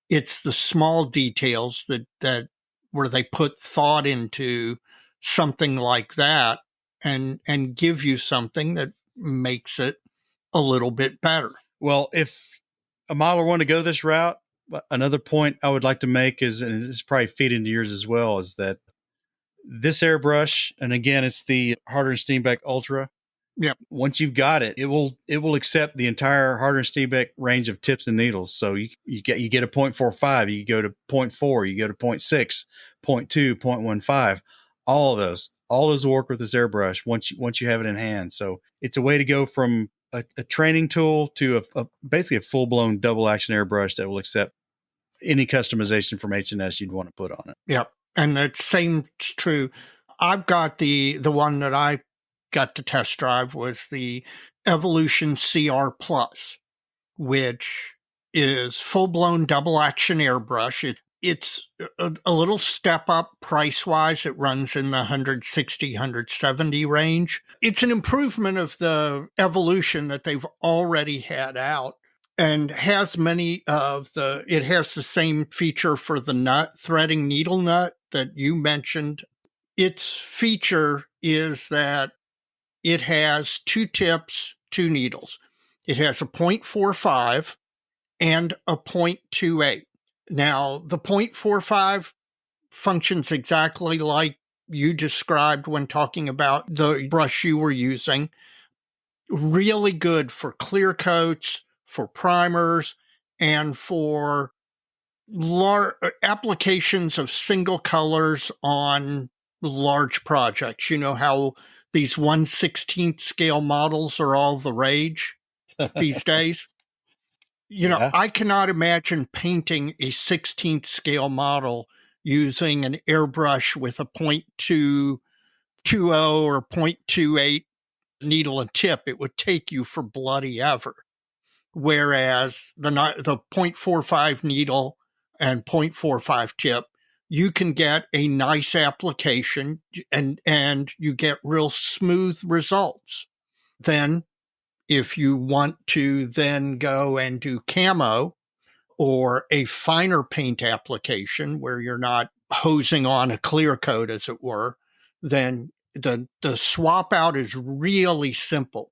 the small details that where they put thought into something like that and give you something that makes it a little bit better. Well, if a modeler wanted to go this route, another point I would like to make is, and this probably feed into yours as well, is that this airbrush, and again, it's the Harder and Steenbeck Ultra. Yep. Once you've got it, it will accept the entire Harder and Steenbeck range of tips and needles. So you get a 0.45, you go to 0.4, you go to 0.6, 0.2, 0.15. All those will work with this airbrush once you have it in hand. So it's a way to go from a training tool to basically a full blown double action airbrush that will accept any customization from H&S you'd want to put on it. Yep. And the same's true. I've got the one that I got to test drive was the Evolution CR Plus, which is full-blown double-action airbrush. It's a little step up price-wise. It runs in the 160, 170 range. It's an improvement of the Evolution that they've already had out, and has it has the same feature for the nut, threading needle nut that you mentioned. Its feature is that it has 2 tips, 2 needles. It has a 0.45 and a 0.28. Now, the 0.45 functions exactly like you described when talking about the brush you were using. Really good for clear coats, for primers, and for applications of single colors on large projects. You know how these 1/16 scale models are all the rage these days? I cannot imagine painting a 16th scale model using an airbrush with a 0.220 or 0.28 needle and tip. It would take you for bloody ever. Whereas the 0.45 needle and 0.45 tip, you can get a nice application and you get real smooth results. Then if you want to then go and do camo or a finer paint application where you're not hosing on a clear coat, as it were, then the swap out is really simple.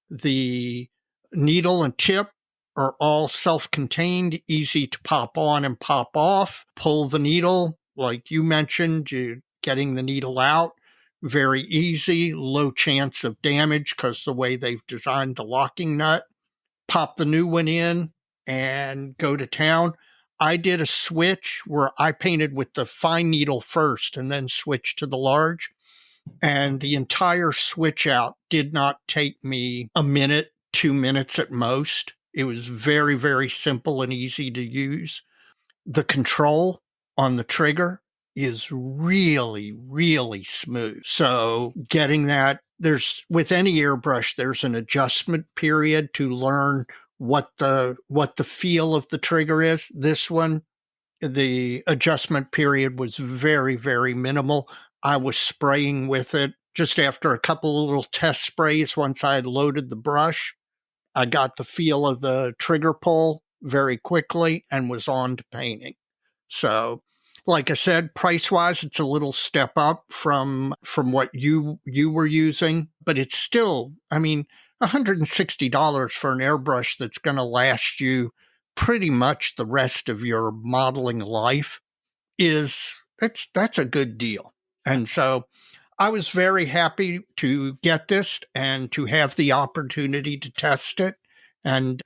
The needle and tip are all self-contained, easy to pop on and pop off. Pull the needle, like you mentioned, getting the needle out. Very easy, low chance of damage because the way they've designed the locking nut. Pop the new one in and go to town. I did a switch where I painted with the fine needle first and then switched to the large. And the entire switch out did not take me a minute, 2 minutes at most. It was very, very simple and easy to use. The control on the trigger is really, really smooth. So getting that, with any airbrush, there's an adjustment period to learn what the feel of the trigger is. This one, the adjustment period was very, very minimal. I was spraying with it just after a couple of little test sprays. Once I had loaded the brush, I got the feel of the trigger pull very quickly and was on to painting. So, like I said, price-wise, it's a little step up from what you were using, but it's still, $160 for an airbrush that's going to last you pretty much the rest of your modeling life that's a good deal. And so I was very happy to get this and to have the opportunity to test it. And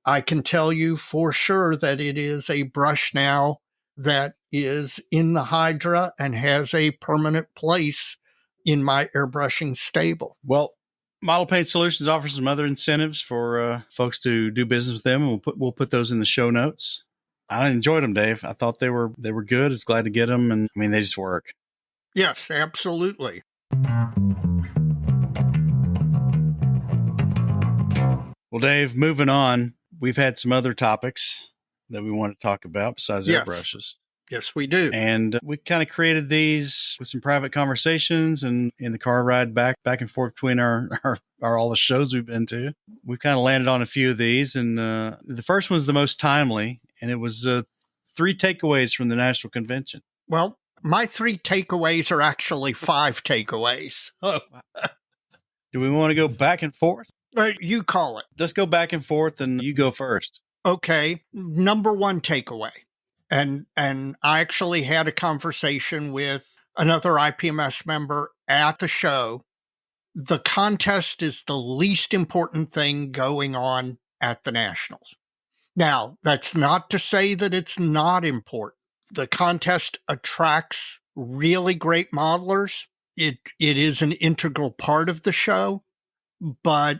I can tell you for sure that it is a brush now that is in the Hydra and has a permanent place in my airbrushing stable. Well, Model Paint Solutions offers some other incentives for folks to do business with them, and we'll put those in the show notes. I enjoyed them, Dave. I thought they were good. I was glad to get them, and they just work. Yes, absolutely. Well, Dave, moving on, we've had some other topics that we want to talk about besides airbrushes. Yes, we do. And we kind of created these with some private conversations and in the car ride back and forth between our all the shows we've been to. We've kind of landed on a few of these. And the first one's the most timely, and it was 3 takeaways from the National Convention. Well, my 3 takeaways are actually 5 takeaways. Oh. Do we want to go back and forth? You call it. Let's go back and forth, and you go first. Okay. Number 1 takeaway. And I actually had a conversation with another IPMS member at the show. The contest is the least important thing going on at the Nationals. Now, that's not to say that it's not important. The contest attracts really great modelers. It is an integral part of the show, but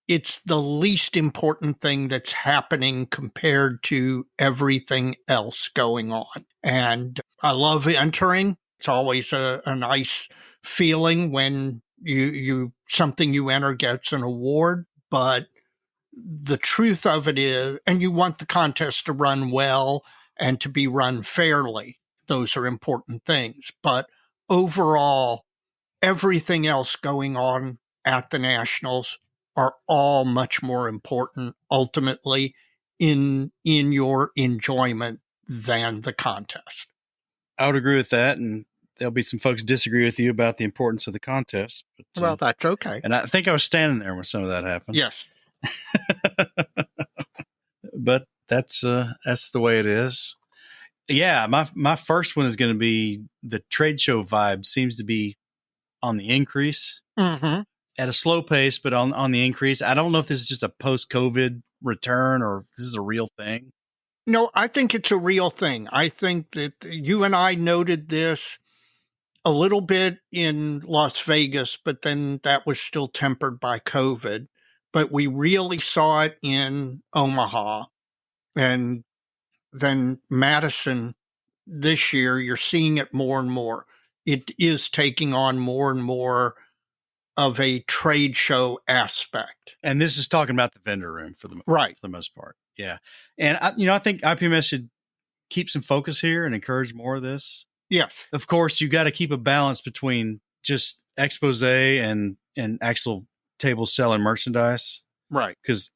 it's the least important thing that's happening compared to everything else going on. And I love entering. It's always a nice feeling when you something you enter gets an award. But the truth of it is, and you want the contest to run well and to be run fairly. Those are important things. But overall, everything else going on at the Nationals are all much more important ultimately in your enjoyment than the contest. I would agree with that, and there'll be some folks disagree with you about the importance of the contest. But, Well, that's okay. and I think I was standing there when some of that happened. Yes. But that's the way it is. Yeah, my first one is going to be the trade show vibe seems to be on the increase Mm-hmm. at a slow pace, but on the increase. I don't know if this is just a post-COVID return or if this is a real thing. No, I think it's a real thing. I think that you and I noted this a little bit in Las Vegas, but then that was still tempered by COVID. But we really saw it in Omaha. And then Madison this year, you're seeing it more and more. It is taking on more and more of a trade show aspect. And this is talking about the vendor room for the most part. Yeah. And I think IPMS should keep some focus here and encourage more of this. Yes. Of course, you got to keep a balance between just expose and actual table selling merchandise. Right. Because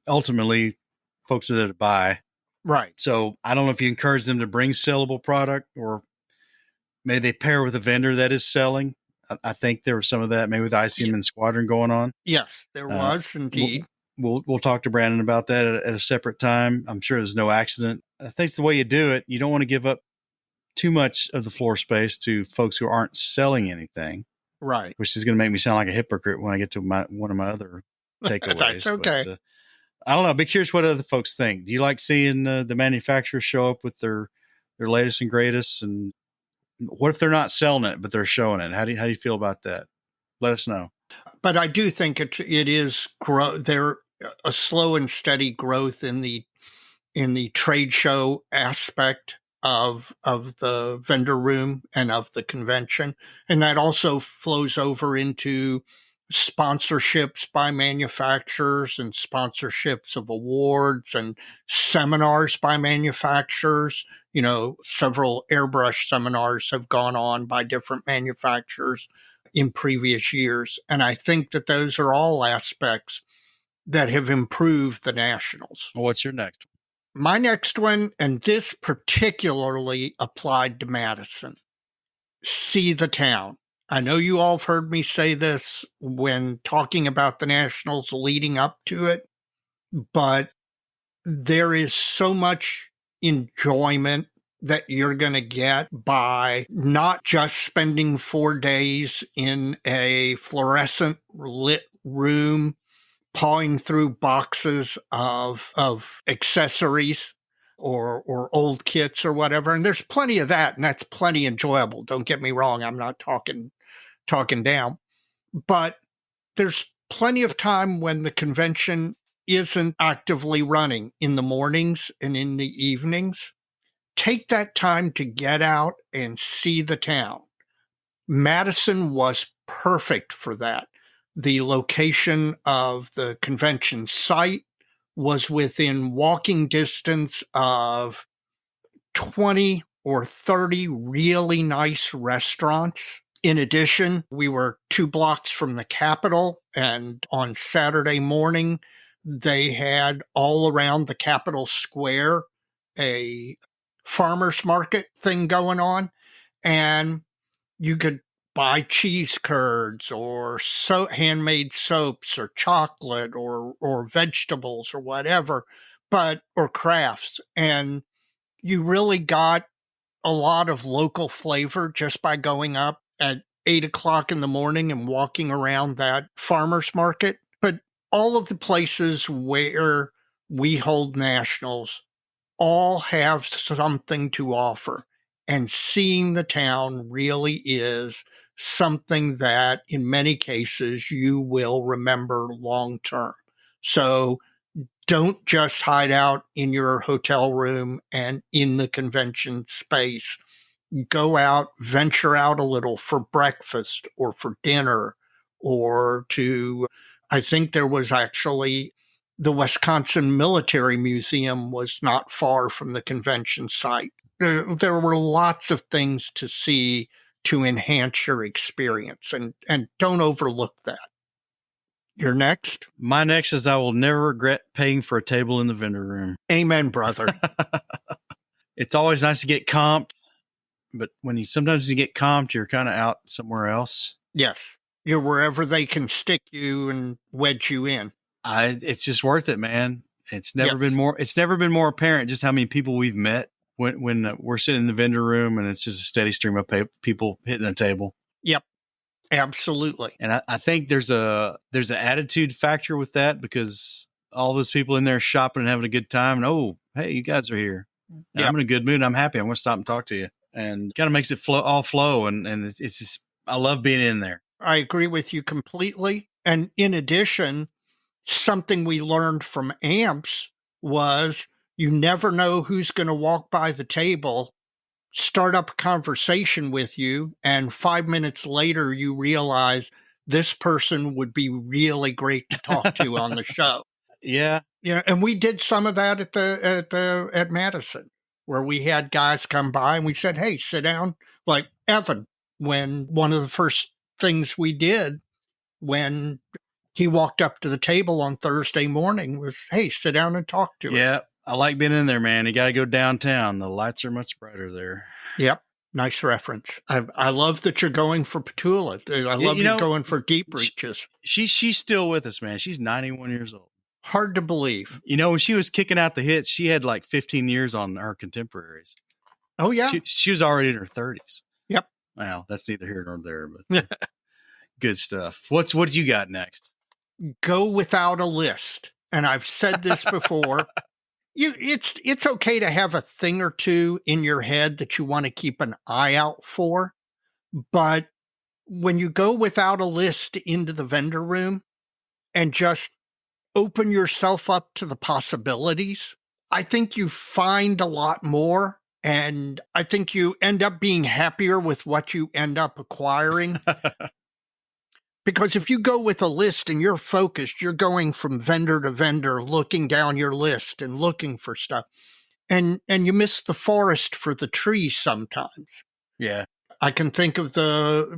ultimately, folks are there to buy. Right. So I don't know if you encourage them to bring sellable product or maybe they pair with a vendor that is selling. I think there was some of that, maybe with ICM and Squadron going on. Yes, there was indeed. We'll talk to Brandon about that at a separate time. I'm sure there's no accident. I think it's the way you do it. You don't want to give up too much of the floor space to folks who aren't selling anything. Right. Which is going to make me sound like a hypocrite when I get to one of my other takeaways. That's okay. But, I don't know. I'd be curious what other folks think. Do you like seeing the manufacturers show up with their latest and greatest? And what if they're not selling it, but they're showing it? How do you feel about that? Let us know. But I do think it is there a slow and steady growth in the trade show aspect of the vendor room and of the convention, and that also flows over into sponsorships by manufacturers and sponsorships of awards and seminars by manufacturers. Several airbrush seminars have gone on by different manufacturers in previous years. And I think that those are all aspects that have improved the Nationals. What's your next one? My next one, and this particularly applied to Madison, see the town. I know you all have heard me say this when talking about the Nationals leading up to it, but there is so much enjoyment that you're going to get by not just spending 4 days in a fluorescent lit room, pawing through boxes of accessories or old kits or whatever. And there's plenty of that, and that's plenty enjoyable. Don't get me wrong. I'm not talking down, but there's plenty of time when the convention isn't actively running in the mornings and in the evenings. Take that time to get out and see the town. Madison was perfect for that. The location of the convention site was within walking distance of 20 or 30 really nice restaurants. In addition, we were 2 blocks from the Capitol, and on Saturday morning, they had all around the Capitol Square a farmer's market thing going on, and you could buy cheese curds or handmade soaps or chocolate or vegetables or whatever, or crafts. And you really got a lot of local flavor just by going up at 8 o'clock in the morning and walking around that farmer's market. But all of the places where we hold Nationals all have something to offer. And seeing the town really is something that in many cases you will remember long term. So don't just hide out in your hotel room and in the convention space. Go out, venture out a little for breakfast or for dinner or I think there was actually the Wisconsin Military Museum was not far from the convention site. There were lots of things to see to enhance your experience, and don't overlook that. You're next? My next is I will never regret paying for a table in the vendor room. Amen, brother. It's always nice to get comped, but sometimes when you get comped, you're kind of out somewhere else. Yes. You're wherever they can stick you and wedge you in. It's just worth it, man. It's never been more apparent just how many people we've met when we're sitting in the vendor room and it's just a steady stream of people hitting the table. Yep. Absolutely. And I think there's an attitude factor with that because all those people in there shopping and having a good time. And, oh, hey, you guys are here. Yep. I'm in a good mood. I'm happy. I'm going to stop and talk to you. And kind of makes it flow. And it's just, I love being in there. I agree with you completely. And in addition, something we learned from AMPS was you never know who's going to walk by the table, start up a conversation with you, and 5 minutes later you realize this person would be really great to talk to on the show. Yeah. Yeah, and we did some of that at Madison, where we had guys come by and we said, "Hey, sit down." Like Evan, when one of the first things we did when he walked up to the table on Thursday morning was, "Hey, sit down and talk to us." Yeah, I like being in there, man. You got to go downtown. The lights are much brighter there. Yep. Nice reference. I love that you're going for Petula. I love you going for Deep Reaches. She's still with us, man. She's 91 years old. Hard to believe. When she was kicking out the hits, she had like 15 years on her contemporaries. Oh, yeah. She was already in her 30s. Yep. Well, that's neither here nor there, but good stuff. What do you got next? Go without a list. And I've said this before. It's okay to have a thing or two in your head that you want to keep an eye out for. But when you go without a list into the vendor room and just open yourself up to the possibilities, I think you find a lot more. And I think you end up being happier with what you end up acquiring. Because if you go with a list and you're focused, you're going from vendor to vendor, looking down your list and looking for stuff. And you miss the forest for the trees sometimes. Yeah. I can think of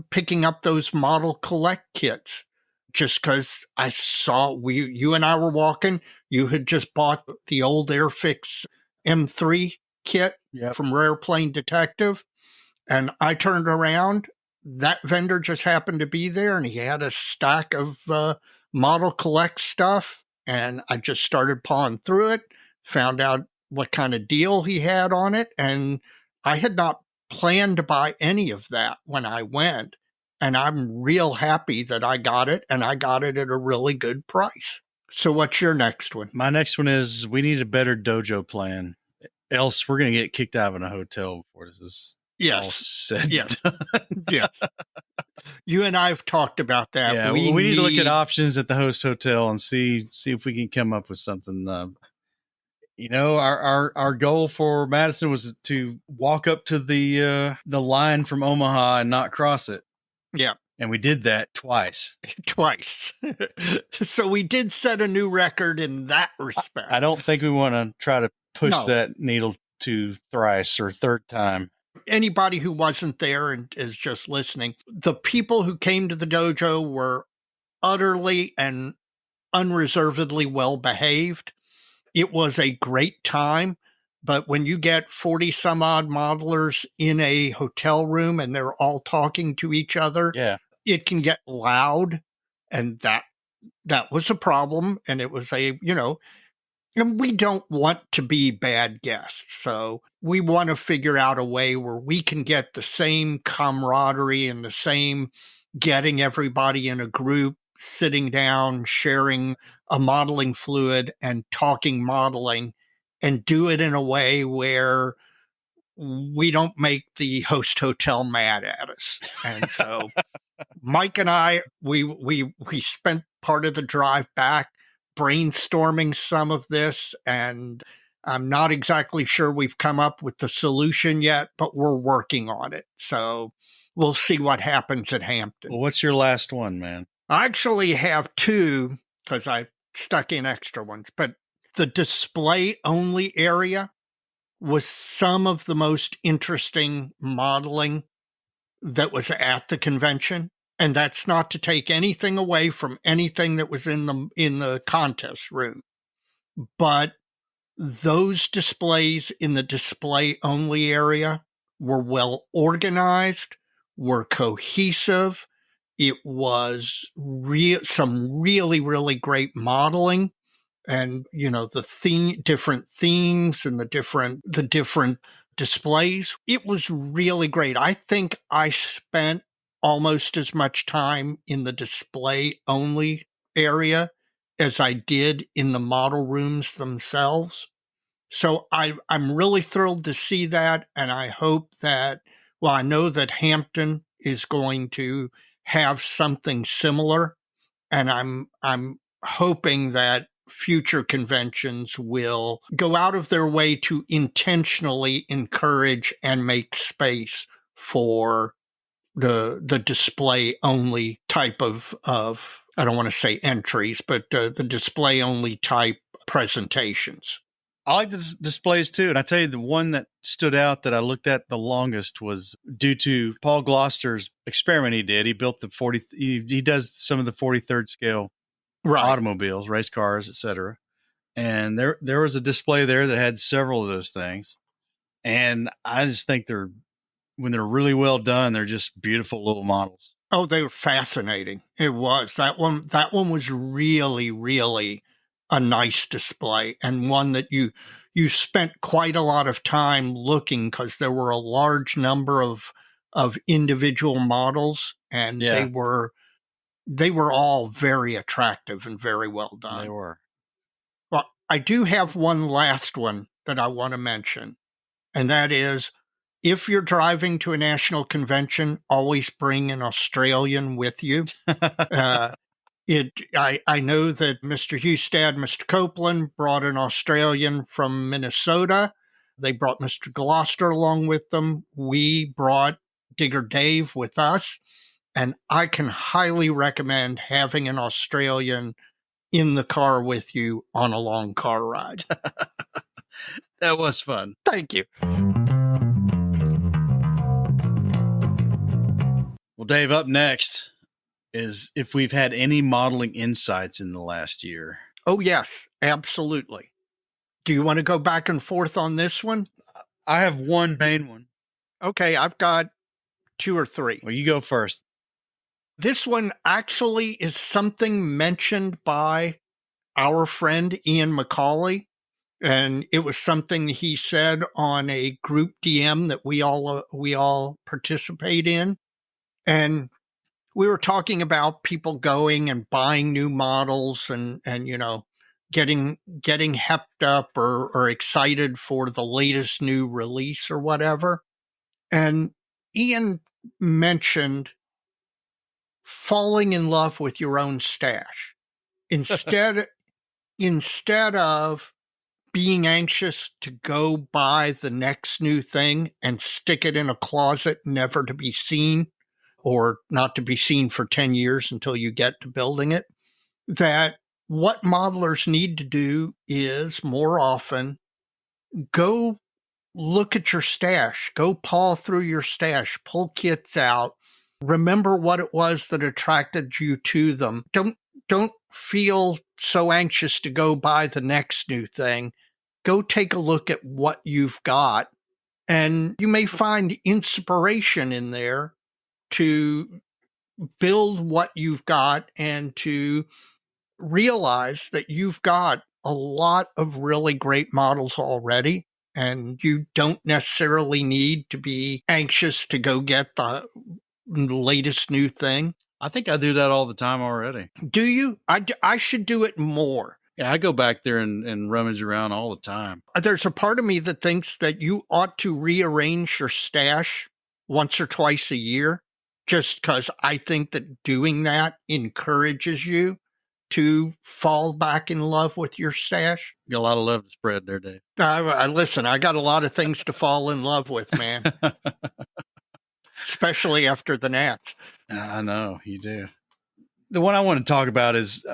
picking up those model collect kits just because I saw you and I were walking. You had just bought the old Airfix M3 kit from Rare Plane Detective. And I turned around. That vendor just happened to be there, and he had a stack of model collect stuff. And I just started pawing through it, found out what kind of deal he had on it. And I had not planned to buy any of that when I went. And I'm real happy that I got it, and I got it at a really good price. So what's your next one? My next one is we need a better dojo plan. Else we're going to get kicked out of a hotel before this is all said. Yes. Yes. You and I have talked about that. Yeah, we need to look at options at the host hotel and see if we can come up with something. Our goal for Madison was to walk up to the line from Omaha and not cross it. Yeah. And we did that twice. So we did set a new record in that respect. I don't think we want to try to push that needle to thrice or third time. Anybody who wasn't there and is just listening, the people who came to the dojo were utterly and unreservedly well behaved. It was a great time. But when you get 40 some odd modelers in a hotel room and they're all talking to each other, it can get loud. And that was a problem. And it was and we don't want to be bad guests. So we want to figure out a way where we can get the same camaraderie and the same getting everybody in a group, sitting down, sharing a modeling fluid and talking modeling, and do it in a way where we don't make the host hotel mad at us. And so Mike and I, we spent part of the drive back brainstorming some of this, and I'm not exactly sure we've come up with the solution yet, but we're working on it. So we'll see what happens at Hampton. Well, what's your last one, man? I actually have two because I stuck in extra ones, but the display only area was some of the most interesting modeling that was at the convention. And that's not to take anything away from anything that was in the contest room. But those displays in the display only area were well organized, were cohesive. It was some really, really great modeling. And, the different themes and the different displays. It was really great. I think I spent almost as much time in the display only area as I did in the model rooms themselves. So I'm really thrilled to see that. And I hope that, I know that Hampton is going to have something similar. And I'm hoping that future conventions will go out of their way to intentionally encourage and make space for the display only type of I don't want to say entries, but the display only type presentations. I like the displays too. And I tell you, the one that stood out that I looked at the longest was due to Paul Gloucester's experiment he did. He built the 40, he does some of the 43rd scale automobiles, race cars, etc. And there was a display there that had several of those things. And I just think when they're really well done, they're just beautiful little models. Oh, they were fascinating. It was. That one was really, really a nice display, and one that you spent quite a lot of time looking because there were a large number of individual models, and they were all very attractive and very well done. They were. Well, I do have one last one that I want to mention, and that is, if you're driving to a national convention, always bring an Australian with you. I know that Mr. Hustad, Mr. Copeland brought an Australian from Minnesota. They brought Mr. Gloucester along with them. We brought Digger Dave with us. And I can highly recommend having an Australian in the car with you on a long car ride. That was fun. Thank you. Well, Dave, up next is if we've had any modeling insights in the last year. Oh, yes, absolutely. Do you want to go back and forth on this one? I have one main one. Okay, I've got two or three. Well, you go first. This one actually is something mentioned by our friend Ian McCauley, and it was something he said on a group DM that we all participate in. And we were talking about people going and buying new models and getting hepped up or excited for the latest new release or whatever. And Ian mentioned falling in love with your own stash instead of being anxious to go buy the next new thing and stick it in a closet never to be seen, or not to be seen for 10 years until you get to building it, that what modelers need to do is more often go look at your stash, go paw through your stash, pull kits out, remember what it was that attracted you to them. Don't feel so anxious to go buy the next new thing. Go take a look at what you've got, and you may find inspiration in there to build what you've got and to realize that you've got a lot of really great models already, and you don't necessarily need to be anxious to go get the latest new thing. I think I do that all the time already. Do you? I should do it more. Yeah, I go back there and rummage around all the time. There's a part of me that thinks that you ought to rearrange your stash once or twice a year, just because I think that doing that encourages you to fall back in love with your stash? Got a lot of love to spread there, Dave. Listen, I got a lot of things to fall in love with, man, especially after the Nats. I know you do. The one I want to talk about is,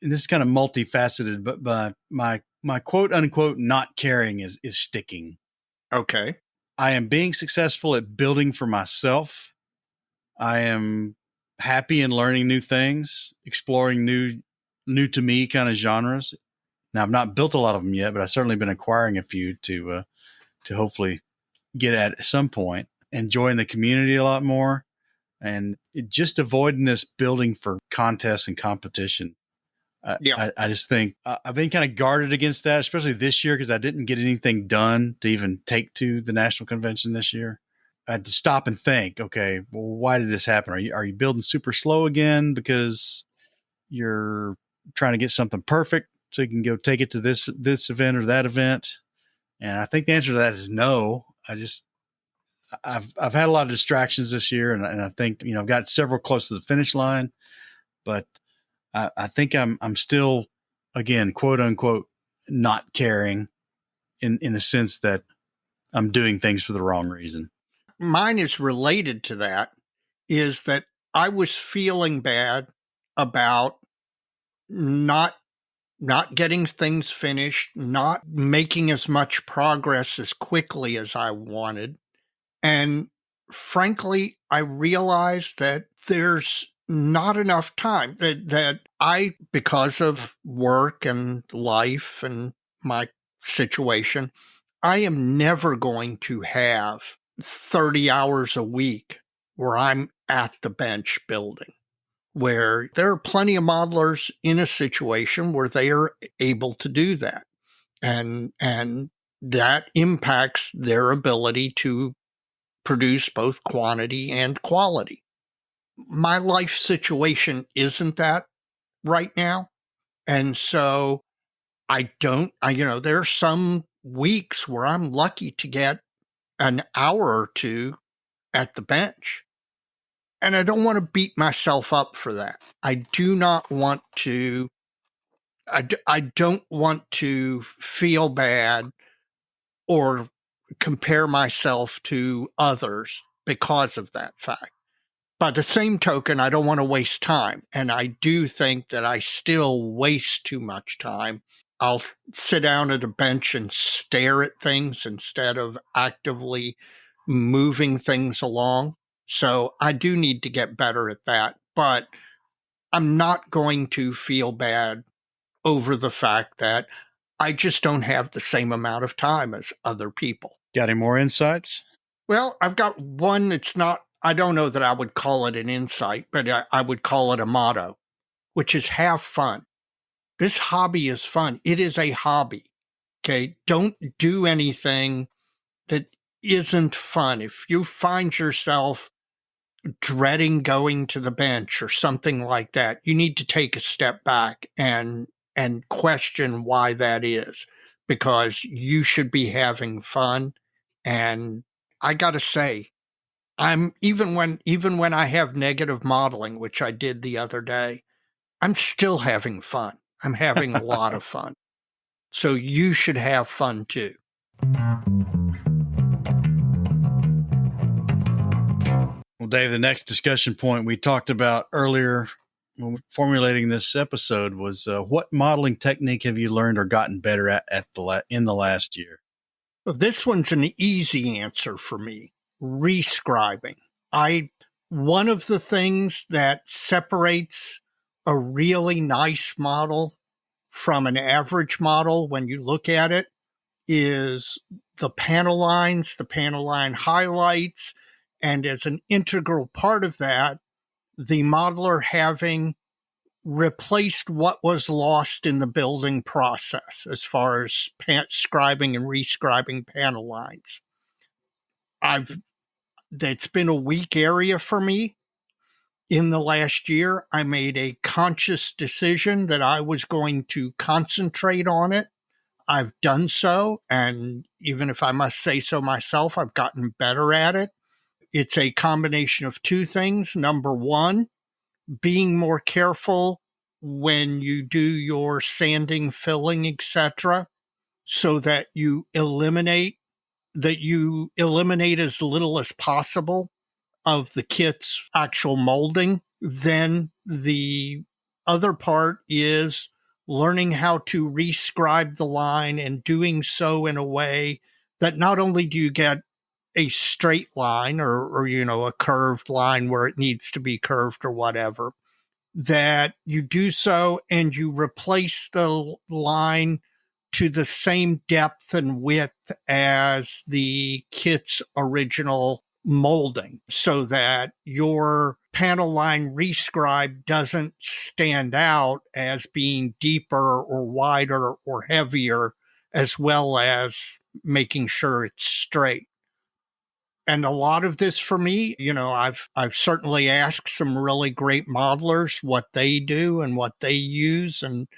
and this is kind of multifaceted, but my quote unquote not caring is sticking. Okay. I am being successful at building for myself. I am happy in learning new things, exploring new to me kind of genres. Now, I've not built a lot of them yet, but I've certainly been acquiring a few to hopefully get at some point. Enjoying the community a lot more, and just avoiding this building for contests and competition. I just think I've been kind of guarded against that, especially this year, because I didn't get anything done to even take to the national convention this year. I had to stop and think, okay, well, why did this happen? Are you building super slow again because you're trying to get something perfect so you can go take it to this event or that event? And I think the answer to that is no. I've had a lot of distractions this year, and I think, I've got several close to the finish line, but I think I'm still, again, quote unquote, not caring in the sense that I'm doing things for the wrong reason. Mine is related to that, is that I was feeling bad about not getting things finished, not making as much progress as quickly as I wanted. And frankly, I realized that there's not enough time, that I, because of work and life and my situation, I am never going to have 30 hours a week where I'm at the bench building, where there are plenty of modelers in a situation where they are able to do that. And that impacts their ability to produce both quantity and quality. My life situation isn't that right now. And so there are some weeks where I'm lucky to get an hour or two at the bench. And I don't want to beat myself up for that. I do not want to, I don't want to feel bad or compare myself to others because of that fact. By the same token, I don't want to waste time. And I do think that I still waste too much time. I'll sit down at a bench and stare at things instead of actively moving things along. So I do need to get better at that. But I'm not going to feel bad over the fact that I just don't have the same amount of time as other people. Got any more insights? Well, I've got one that's not, I don't know that I would call it an insight, but I would call it a motto, which is have fun. This hobby is fun. It is a hobby. Okay. Don't do anything that isn't fun. If you find yourself dreading going to the bench or something like that, you need to take a step back and question why that is, because you should be having fun. And I got to say, I'm even when I have negative modeling, which I did the other day, I'm still having fun. I'm having a lot of fun. So you should have fun too. Well, Dave, the next discussion point we talked about earlier when formulating this episode was what modeling technique have you learned or gotten better at in the last year? Well, this one's an easy answer for me. Rescribing. One of the things that separates a really nice model from an average model when you look at it is the panel lines, the panel line highlights, and as an integral part of that, the modeler having replaced what was lost in the building process as far as scribing and rescribing panel lines. That's been a weak area for me. In the last year, I made a conscious decision that I was going to concentrate on it. I've done so, and even if I must say so myself, I've gotten better at it. It's a combination of two things. Number one, being more careful when you do your sanding, filling, etc., so that you eliminate as little as possible of the kit's actual molding. Then the other part is learning how to rescribe the line and doing so in a way that not only do you get a straight line or a curved line where it needs to be curved or whatever, that you do so and you replace the line to the same depth and width as the kit's original molding, so that your panel line rescribe doesn't stand out as being deeper or wider or heavier, as well as making sure it's straight. And a lot of this for me, I've certainly asked some really great modelers what they do and what they use and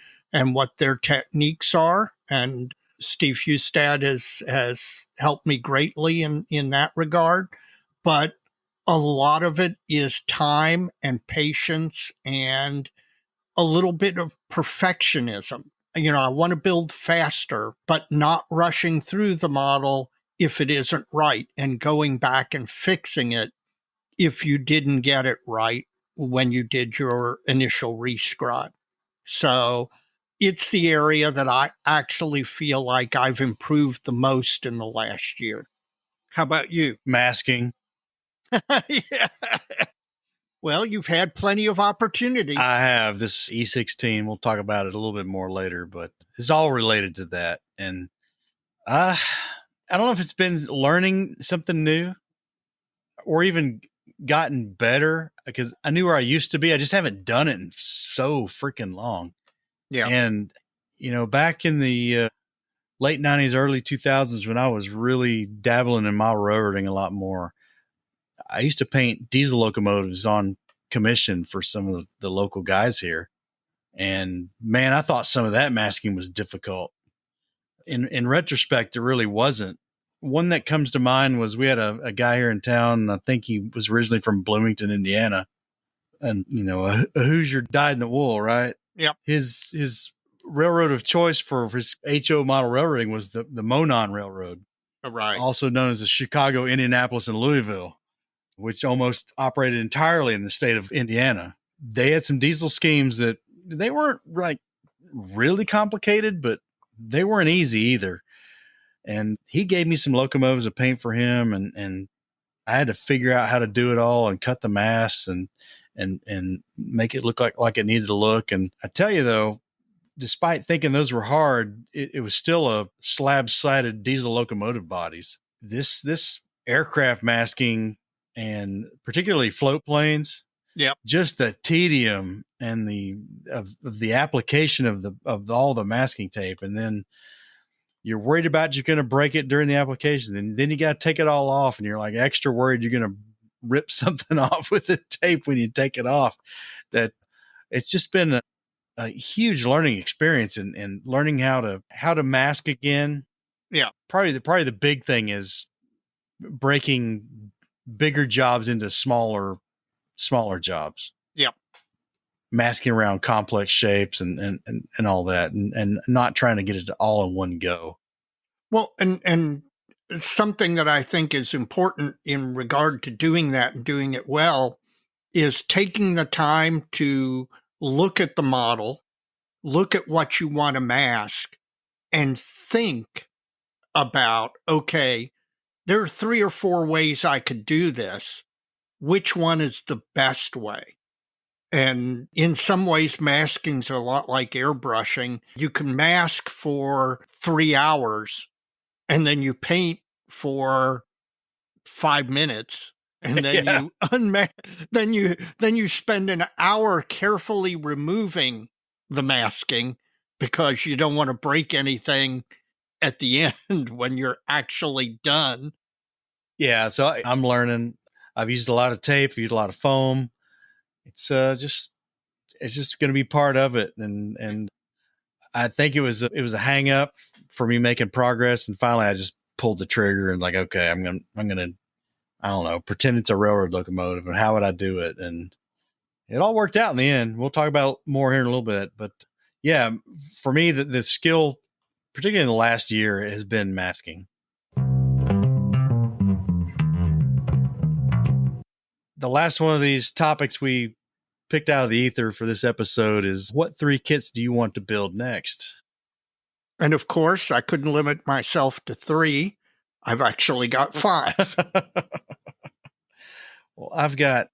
what their techniques are. And Steve Hustad has helped me greatly in that regard. But a lot of it is time and patience and a little bit of perfectionism. I want to build faster, but not rushing through the model if it isn't right, and going back and fixing it if you didn't get it right when you did your initial rescribe. So it's the area that I actually feel like I've improved the most in the last year. How about you? Masking. Yeah. Well, you've had plenty of opportunity. I have this E16. We'll talk about it a little bit more later, but it's all related to that. And I don't know if it's been learning something new or even gotten better, because I knew where I used to be. I just haven't done it in so freaking long. Yeah. And, back in the late 90s, early 2000s, when I was really dabbling in model railroading a lot more, I used to paint diesel locomotives on commission for some of the local guys here. And man, I thought some of that masking was difficult. In retrospect, it really wasn't. One that comes to mind was we had a guy here in town. I think he was originally from Bloomington, Indiana. And, a Hoosier dyed in the wool, right? Yep. His railroad of choice for his HO model railroading was the Monon Railroad. Right. Also known as the Chicago, Indianapolis, and Louisville, which almost operated entirely in the state of Indiana. They had some diesel schemes that they weren't like really complicated, but they weren't easy either. And he gave me some locomotives to paint for him, and I had to figure out how to do it all and cut the masts and make it look like it needed to look. And I tell you though, despite thinking those were hard, it was still a slab-sided diesel locomotive bodies. This aircraft masking, and particularly float planes, just the tedium and the application of all the masking tape, and then you're worried about you're going to break it during the application, and then you got to take it all off, and you're like extra worried you're going to rip something off with the tape when you take it off. That it's just been a huge learning experience, and learning how to mask again. Yeah, probably the big thing is breaking bigger jobs into smaller jobs. Yep. Masking around complex shapes and all that, and not trying to get it all in one go. Well, and something that I think is important in regard to doing that and doing it well is taking the time to look at the model, look at what you want to mask, and think about, okay, there are 3 or 4 ways I could do this. Which one is the best way? And in some ways, masking's a lot like airbrushing. You can mask for 3 hours, and then you paint for 5 minutes, and then you unmask. Then you spend an hour carefully removing the masking because you don't want to break anything at the end when you're actually done. Yeah, so I'm learning. I've used a lot of tape, used a lot of foam. It's just going to be part of it, and I think it was a hang up for me making progress, and finally I just pulled the trigger and like, okay, I'm gonna I don't know, pretend it's a railroad locomotive, and how would I do it? And it all worked out in the end. We'll talk about more here in a little bit. But yeah, for me, the skill, particularly in the last year, has been masking. The last one of these topics we picked out of the ether for this episode is, what 3 kits do you want to build next? And of course, I couldn't limit myself to 3. I've actually got 5. Well, I've got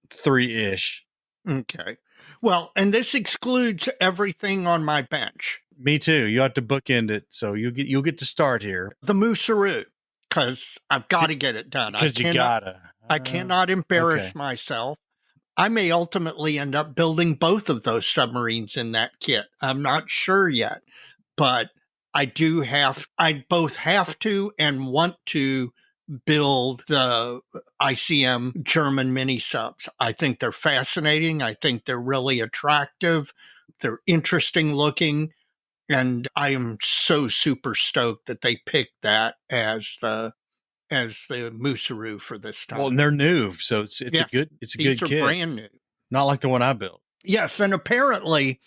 3-ish. Okay. Well, and this excludes everything on my bench. Me too. You have to bookend it, so you'll get to start here. The Moosaroo, because I've got to get it done. Because you gotta. I cannot embarrass myself. I may ultimately end up building both of those submarines in that kit. I'm not sure yet, but I both have to and want to build the ICM German mini subs. I think they're fascinating. I think they're really attractive. They're interesting looking. And I am so super stoked that they picked that as the Moosaroo for this time. Well, and they're new, so it's Yes, a good these are kit. brand new. Not like the one I built. Yes, and apparently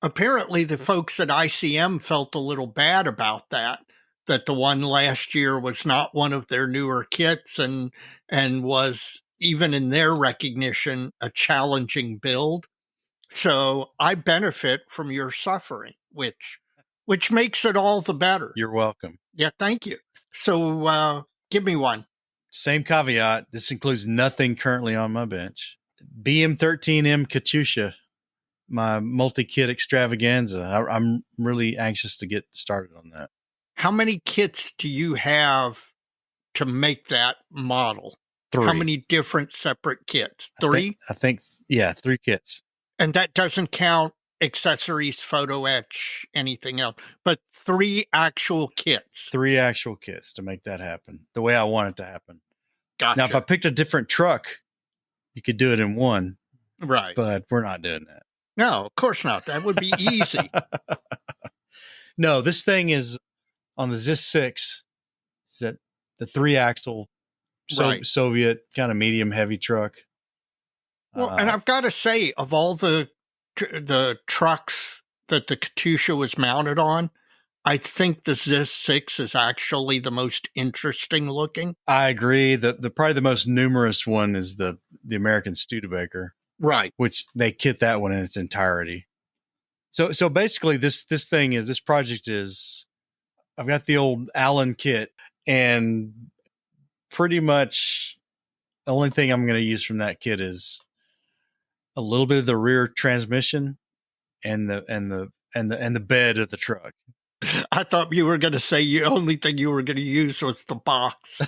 the folks at ICM felt a little bad about that the one last year was not one of their newer kits and was, even in their recognition, a challenging build. So I benefit from your suffering, which makes it all the better. You're welcome. Yeah, thank you. So give me one. Same caveat. This includes nothing currently on my bench. BM13M Katusha, my multi-kit extravaganza. I'm really anxious to get started on that. How many kits do you have to make that model? 3. How many different separate kits? 3? I think 3 kits. And that doesn't count accessories, photo etch, anything else, but 3 actual kits. 3 actual kits to make that happen the way I want it to happen. Gotcha. Now, if I picked a different truck, you could do it in one. Right. But we're not doing that. No, of course not. That would be easy. No, this thing is on the ZIS 6. Is that the 3-axle Right. Soviet kind of medium heavy truck? Well, and I've got to say, of all the trucks that the Katusha was mounted on, I think the ZIS 6 is actually the most interesting looking. I agree. The probably the most numerous one is the American Studebaker, right? Which they kit that one in its entirety. So basically, this project is, I've got the old Allen kit, and pretty much the only thing I'm going to use from that kit is a little bit of the rear transmission and the bed of the truck. I thought you were going to say the only thing you were going to use was the box.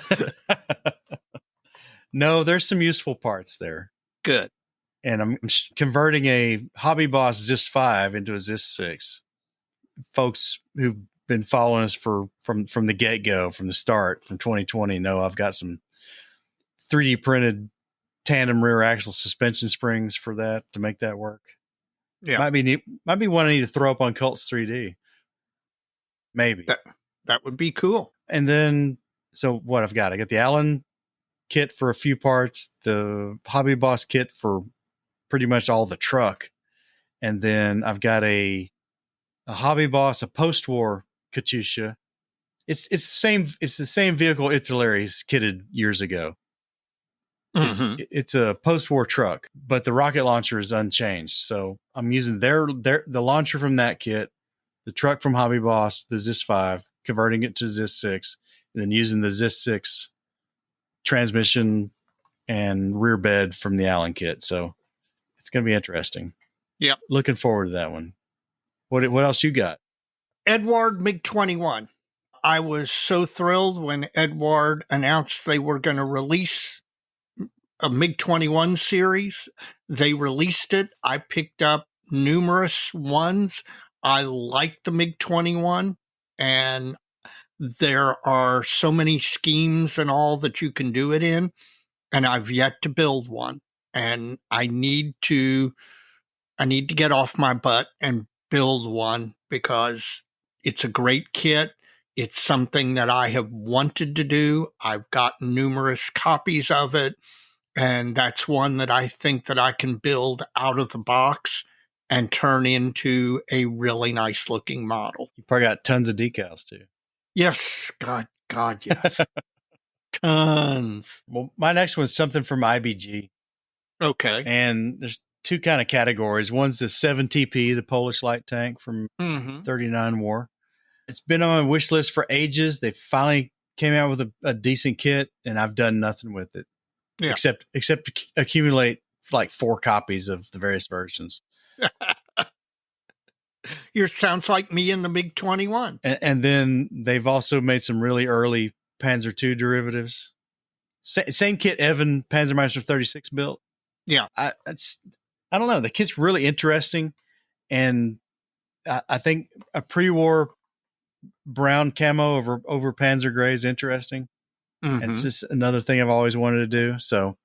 No, there's some useful parts there. Good. And I'm converting a Hobby Boss ZIS 5 into a ZIS 6. Folks who've been following us from the get-go, from the start, from 2020, know I've got some 3D printed tandem rear axle suspension springs for that to make that work. Yeah. Might be one I need to throw up on Cults 3D. Maybe. That would be cool. And then, so what I've got, I got the Allen kit for a few parts, the Hobby Boss kit for pretty much all the truck. And then I've got a Hobby Boss, a post-war Katusha. It's the same vehicle Italy's kitted years ago. Mm-hmm. It's a post-war truck, but the rocket launcher is unchanged. So I'm using the launcher from that kit, the truck from Hobby Boss, the ZIS 5, converting it to ZIS 6, and then using the ZIS 6 transmission and rear bed from the Allen kit. So it's going to be interesting. Yep. Looking forward to that one. What else you got? Edward MiG-21. I was so thrilled when Edward announced they were going to release a MiG-21 series. They released it. I picked up numerous ones. I like the MiG-21, and there are so many schemes and all that you can do it in, and I've yet to build one. And I need to get off my butt and build one because it's a great kit. It's something that I have wanted to do. I've got numerous copies of it, And that's one that I think that I can build out of the box and turn into a really nice looking model. You probably got tons of decals too. Yes. God, yes. Tons. Well, my next one's something from IBG. Okay. And there's two kind of categories. One's the 7TP, the Polish light tank from 39 War. It's been on my wish list for ages. They finally came out with a decent kit, and I've done nothing with it except accumulate like 4 copies of the various versions. Your sounds like me in the MiG-21. And then they've also made some really early Panzer II derivatives. Same kit Evan Panzermeister 36 built. Yeah. I don't know. The kit's really interesting. And I think a pre-war brown camo over Panzer Gray is interesting. Mm-hmm. It's just another thing I've always wanted to do. So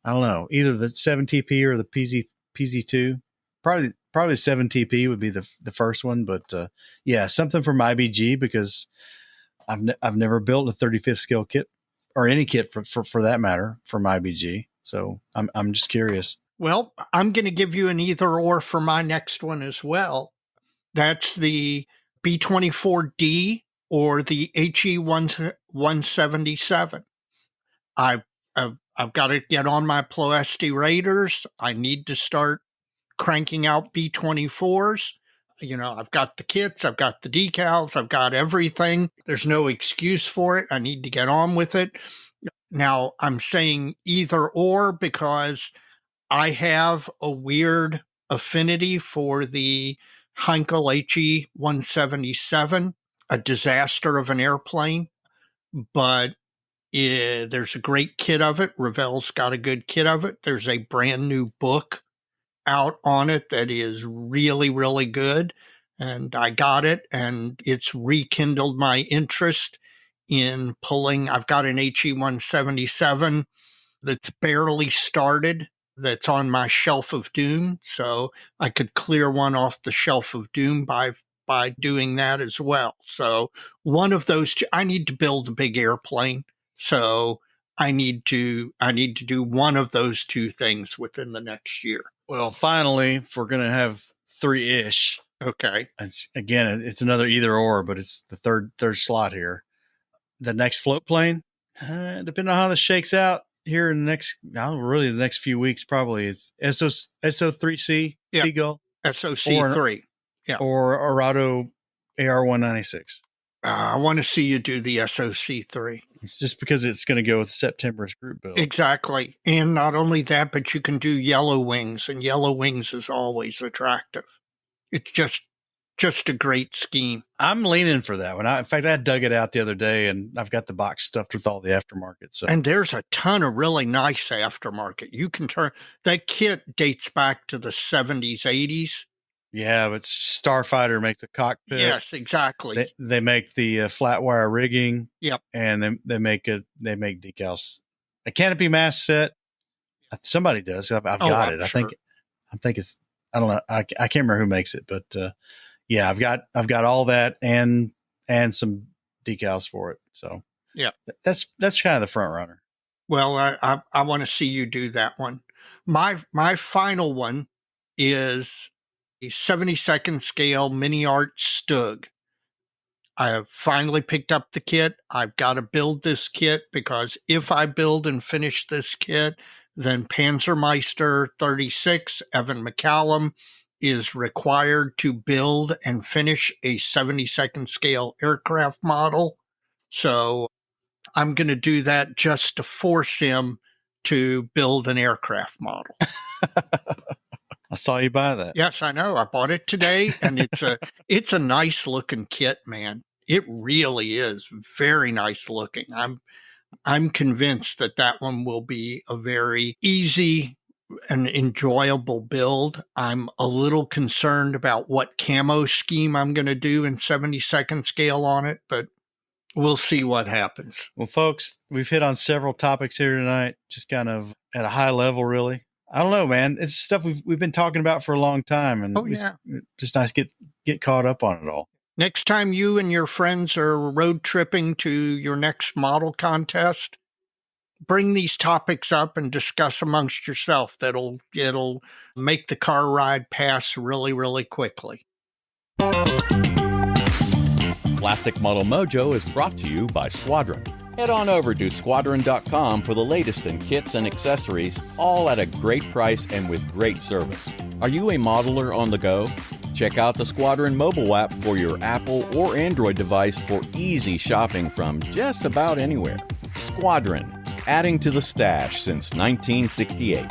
I don't know, either the 7TP or the PZ2. Probably 7TP would be the first one. But something from IBG, because I've never built a 35th scale kit or any kit for that matter from IBG. So I'm just curious. Well, I'm going to give you an either or for my next one as well. That's the B-24D or the HE-177. I've got to get on my Ploesti Raiders. I need to start cranking out B-24s. I've got the kits, I've got the decals, I've got everything. There's no excuse for it. I need to get on with it. Now, I'm saying either or because I have a weird affinity for the Heinkel HE-177, a disaster of an airplane, but there's a great kit of it. Revell's got a good kit of it. There's a brand new book out on it that is really, really good, and I got it, and it's rekindled my interest in pulling. I've got an HE-177 that's barely started, that's on my shelf of doom, so I could clear one off the shelf of doom by doing that as well. So one of those two, I need to build a big airplane, so I need to do one of those two things within the next year. Well, finally, if we're going to have 3-ish. Okay. It's another either or, but it's the third slot here. The next float plane, depending on how this shakes out here in the next few weeks, probably it's SO3C, yep. Seagull. SOC3. Or Arado AR-196. I want to see you do the SOC3. It's just because it's going to go with September's group build. Exactly. And not only that, but you can do yellow wings, and yellow wings is always attractive. It's just a great scheme. I'm leaning for that one. In fact, I dug it out the other day, and I've got the box stuffed with all the aftermarket. So. And there's a ton of really nice aftermarket. You can turn that kit dates back to the 70s, 80s. Yeah, but Starfighter makes a cockpit. Yes, exactly. They make the flat wire rigging. Yep. And they make decals. A canopy mast set. Somebody does. I've got it. Sure. I think it's. I don't know. I can't remember who makes it, but yeah, I've got all that and some decals for it. So yeah, that's kind of the front runner. Well, I want to see you do that one. My final one is a 72nd scale mini art Stug. I have finally picked up the kit. I've got to build this kit because if I build and finish this kit, then Panzermeister 36, Evan McCallum, is required to build and finish a 72nd scale aircraft model. So I'm going to do that just to force him to build an aircraft model. I saw you buy that. Yes, I know. I bought it today, and it's a nice looking kit, man. It really is very nice looking. I'm convinced that one will be a very easy and enjoyable build. I'm a little concerned about what camo scheme I'm going to do in 72nd scale on it, but we'll see what happens. Well, folks, we've hit on several topics here tonight, just kind of at a high level, really. I don't know, man. It's stuff we've been talking about for a long time, and it's just nice to get caught up on it all. Next time you and your friends are road tripping to your next model contest, bring these topics up and discuss amongst yourself. It'll make the car ride pass really, really quickly. Plastic Model Mojo is brought to you by Squadron. Head on over to squadron.com for the latest in kits and accessories, all at a great price and with great service. Are you a modeler on the go? Check out the Squadron mobile app for your Apple or Android device for easy shopping from just about anywhere. Squadron, adding to the stash since 1968.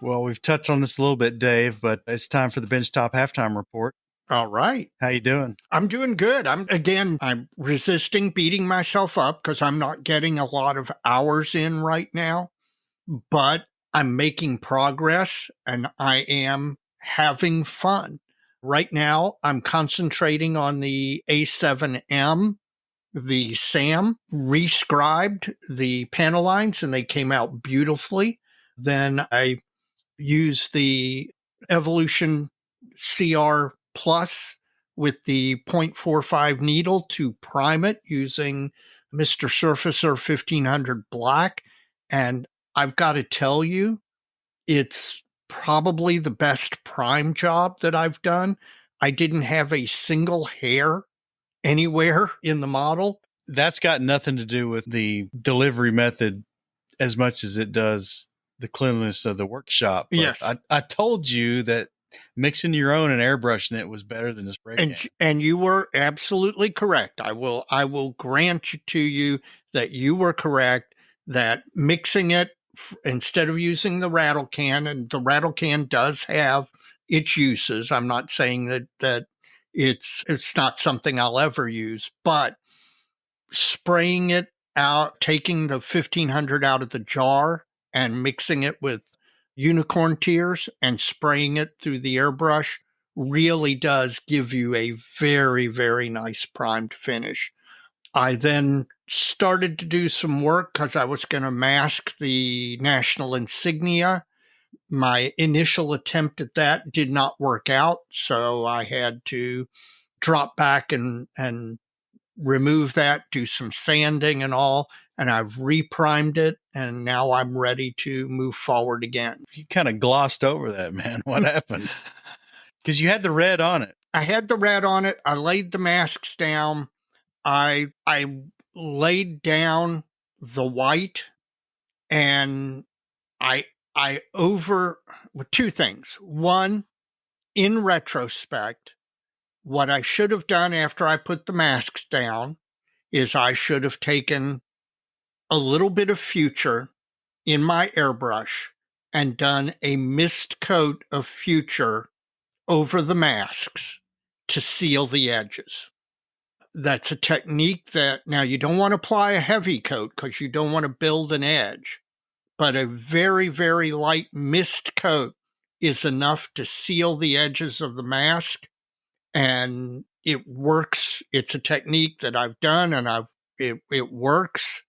Well, we've touched on this a little bit, Dave, but it's time for the Bench Top Halftime Report. All right. How you doing? I'm doing good. I'm resisting beating myself up because I'm not getting a lot of hours in right now, but I'm making progress and I am having fun. Right now, I'm concentrating on the A7M, the SAM, rescribed the panel lines and they came out beautifully. Then I used the Evolution CR Plus with the 0.45 needle to prime it using Mr. Surfacer 1500 Black. And I've got to tell you, it's probably the best prime job that I've done. I didn't have a single hair anywhere in the model. That's got nothing to do with the delivery method as much as it does the cleanliness of the workshop. But yes. I told you that mixing your own and airbrushing it was better than the spray can. And you were absolutely correct. I will grant to you that you were correct, that mixing it instead of using the rattle can, and the rattle can does have its uses. I'm not saying that it's not something I'll ever use, but spraying it out, taking the 1500 out of the jar and mixing it with unicorn tears and spraying it through the airbrush really does give you a very, very nice primed finish. I then started to do some work because I was going to mask the national insignia. My initial attempt at that did not work out, so I had to drop back and remove that, do some sanding and all, and I've reprimed it, and now I'm ready to move forward again. You kind of glossed over that, man. What happened? Because you had the red on it. I had the red on it. I laid the masks down. I laid down the white, and I with two things. One, in retrospect, what I should have done after I put the masks down is I should have taken a little bit of Future in my airbrush and done a mist coat of Future over the masks to seal the edges. That's a technique that, now you don't want to apply a heavy coat because you don't want to build an edge, but a very, very light mist coat is enough to seal the edges of the mask, and it works. It's a technique that I've done, and it works.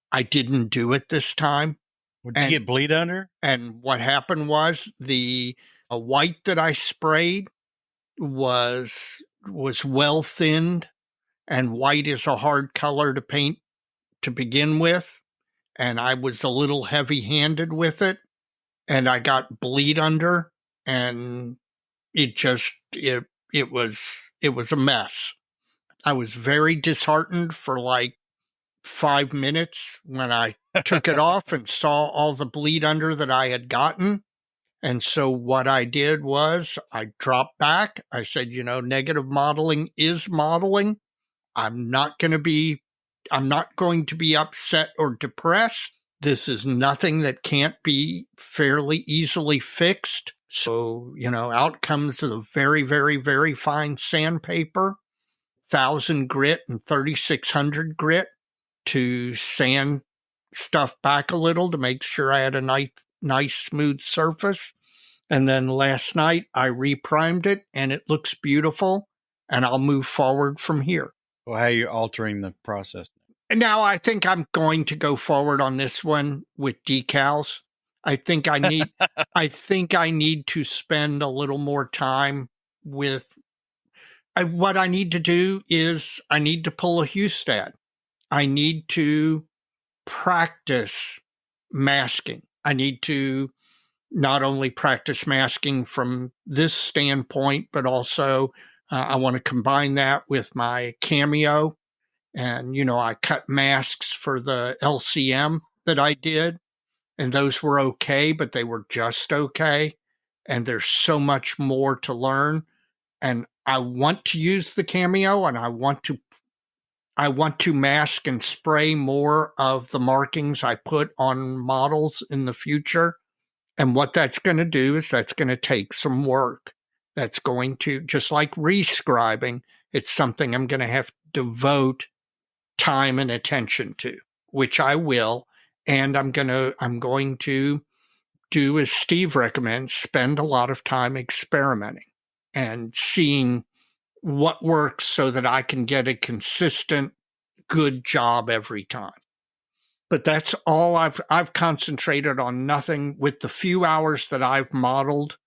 I didn't do it this time. Did you get bleed under? And what happened was the white that I sprayed was well thinned, and white is a hard color to paint to begin with. And I was a little heavy handed with it, and I got bleed under, and it was a mess. I was very disheartened for like 5 minutes when I took it off and saw all the bleed under that I had gotten. And so what I did was I dropped back. I said, negative modeling is modeling. I'm not going to be upset or depressed. This is nothing that can't be fairly easily fixed. So, out comes the very, very, very fine sandpaper, 1000 grit and 3600 grit to sand stuff back a little to make sure I had a nice smooth surface. And then last night I reprimed it and it looks beautiful, and I'll move forward from here. Well, how are you altering the process? And now I think I'm going to go forward on this one with decals. I think I need to spend a little more time with what I need to do is I need to pull a Hustat. I need to practice masking. I need to not only practice masking from this standpoint, but also I want to combine that with my Cameo. And, I cut masks for the LCM that I did, and those were okay, but they were just okay. And there's so much more to learn. And I want to use the Cameo, and I want to mask and spray more of the markings I put on models in the future. And what that's going to do is that's going to take some work. That's going to, just like rescribing, it's something I'm going to have to devote time and attention to, which I will. And I'm going to do as Steve recommends, spend a lot of time experimenting and seeing what works so that I can get a consistent, good job every time. But that's all I've concentrated on nothing. With the few hours that I've modeled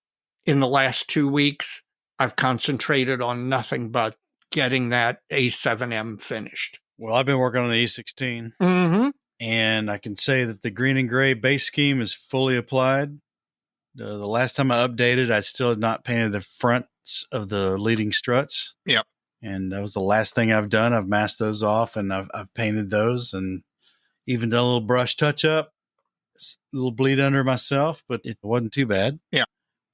in the last 2 weeks, I've concentrated on nothing but getting that A7M finished. Well, I've been working on the E16, and I can say that the green and gray base scheme is fully applied. The last time I updated, I still had not painted the fronts of the leading struts. Yep. And that was the last thing I've done. I've masked those off, and I've painted those, and even done a little brush touch up, a little bleed under myself, but it wasn't too bad. Yeah.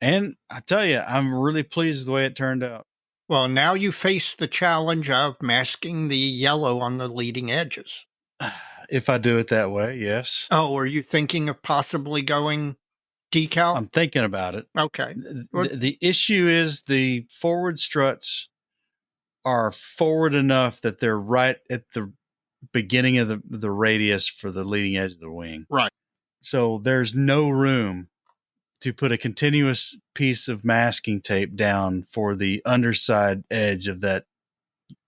And I tell you, I'm really pleased with the way it turned out. Well, now you face the challenge of masking the yellow on the leading edges. If I do it that way, yes. Oh, are you thinking of possibly going decal? I'm thinking about it. Okay. The issue is the forward struts are forward enough that they're right at the beginning of the radius for the leading edge of the wing. Right. So there's no room to put a continuous piece of masking tape down for the underside edge of that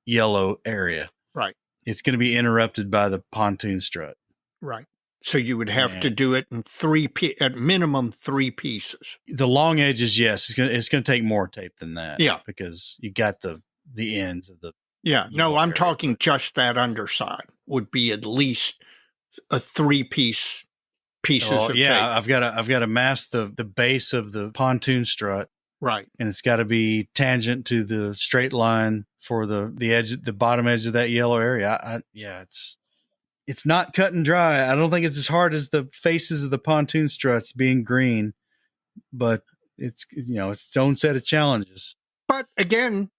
yellow area. Right. It's going to be interrupted by the pontoon strut. Right. So you would have to do it in at minimum 3 pieces. The long edges, yes, it's going to take more tape than that. Yeah. Because you got the ends of the. Yeah. No, I'm talking just that underside would be at least a 3-piece pieces of tape. Yeah, I've got to mask the base of the pontoon strut. Right. And it's got to be tangent to the straight line for the edge, the bottom edge of that yellow area. It's not cut and dry. I don't think it's as hard as the faces of the pontoon struts being green, but it's its own set of challenges. But again,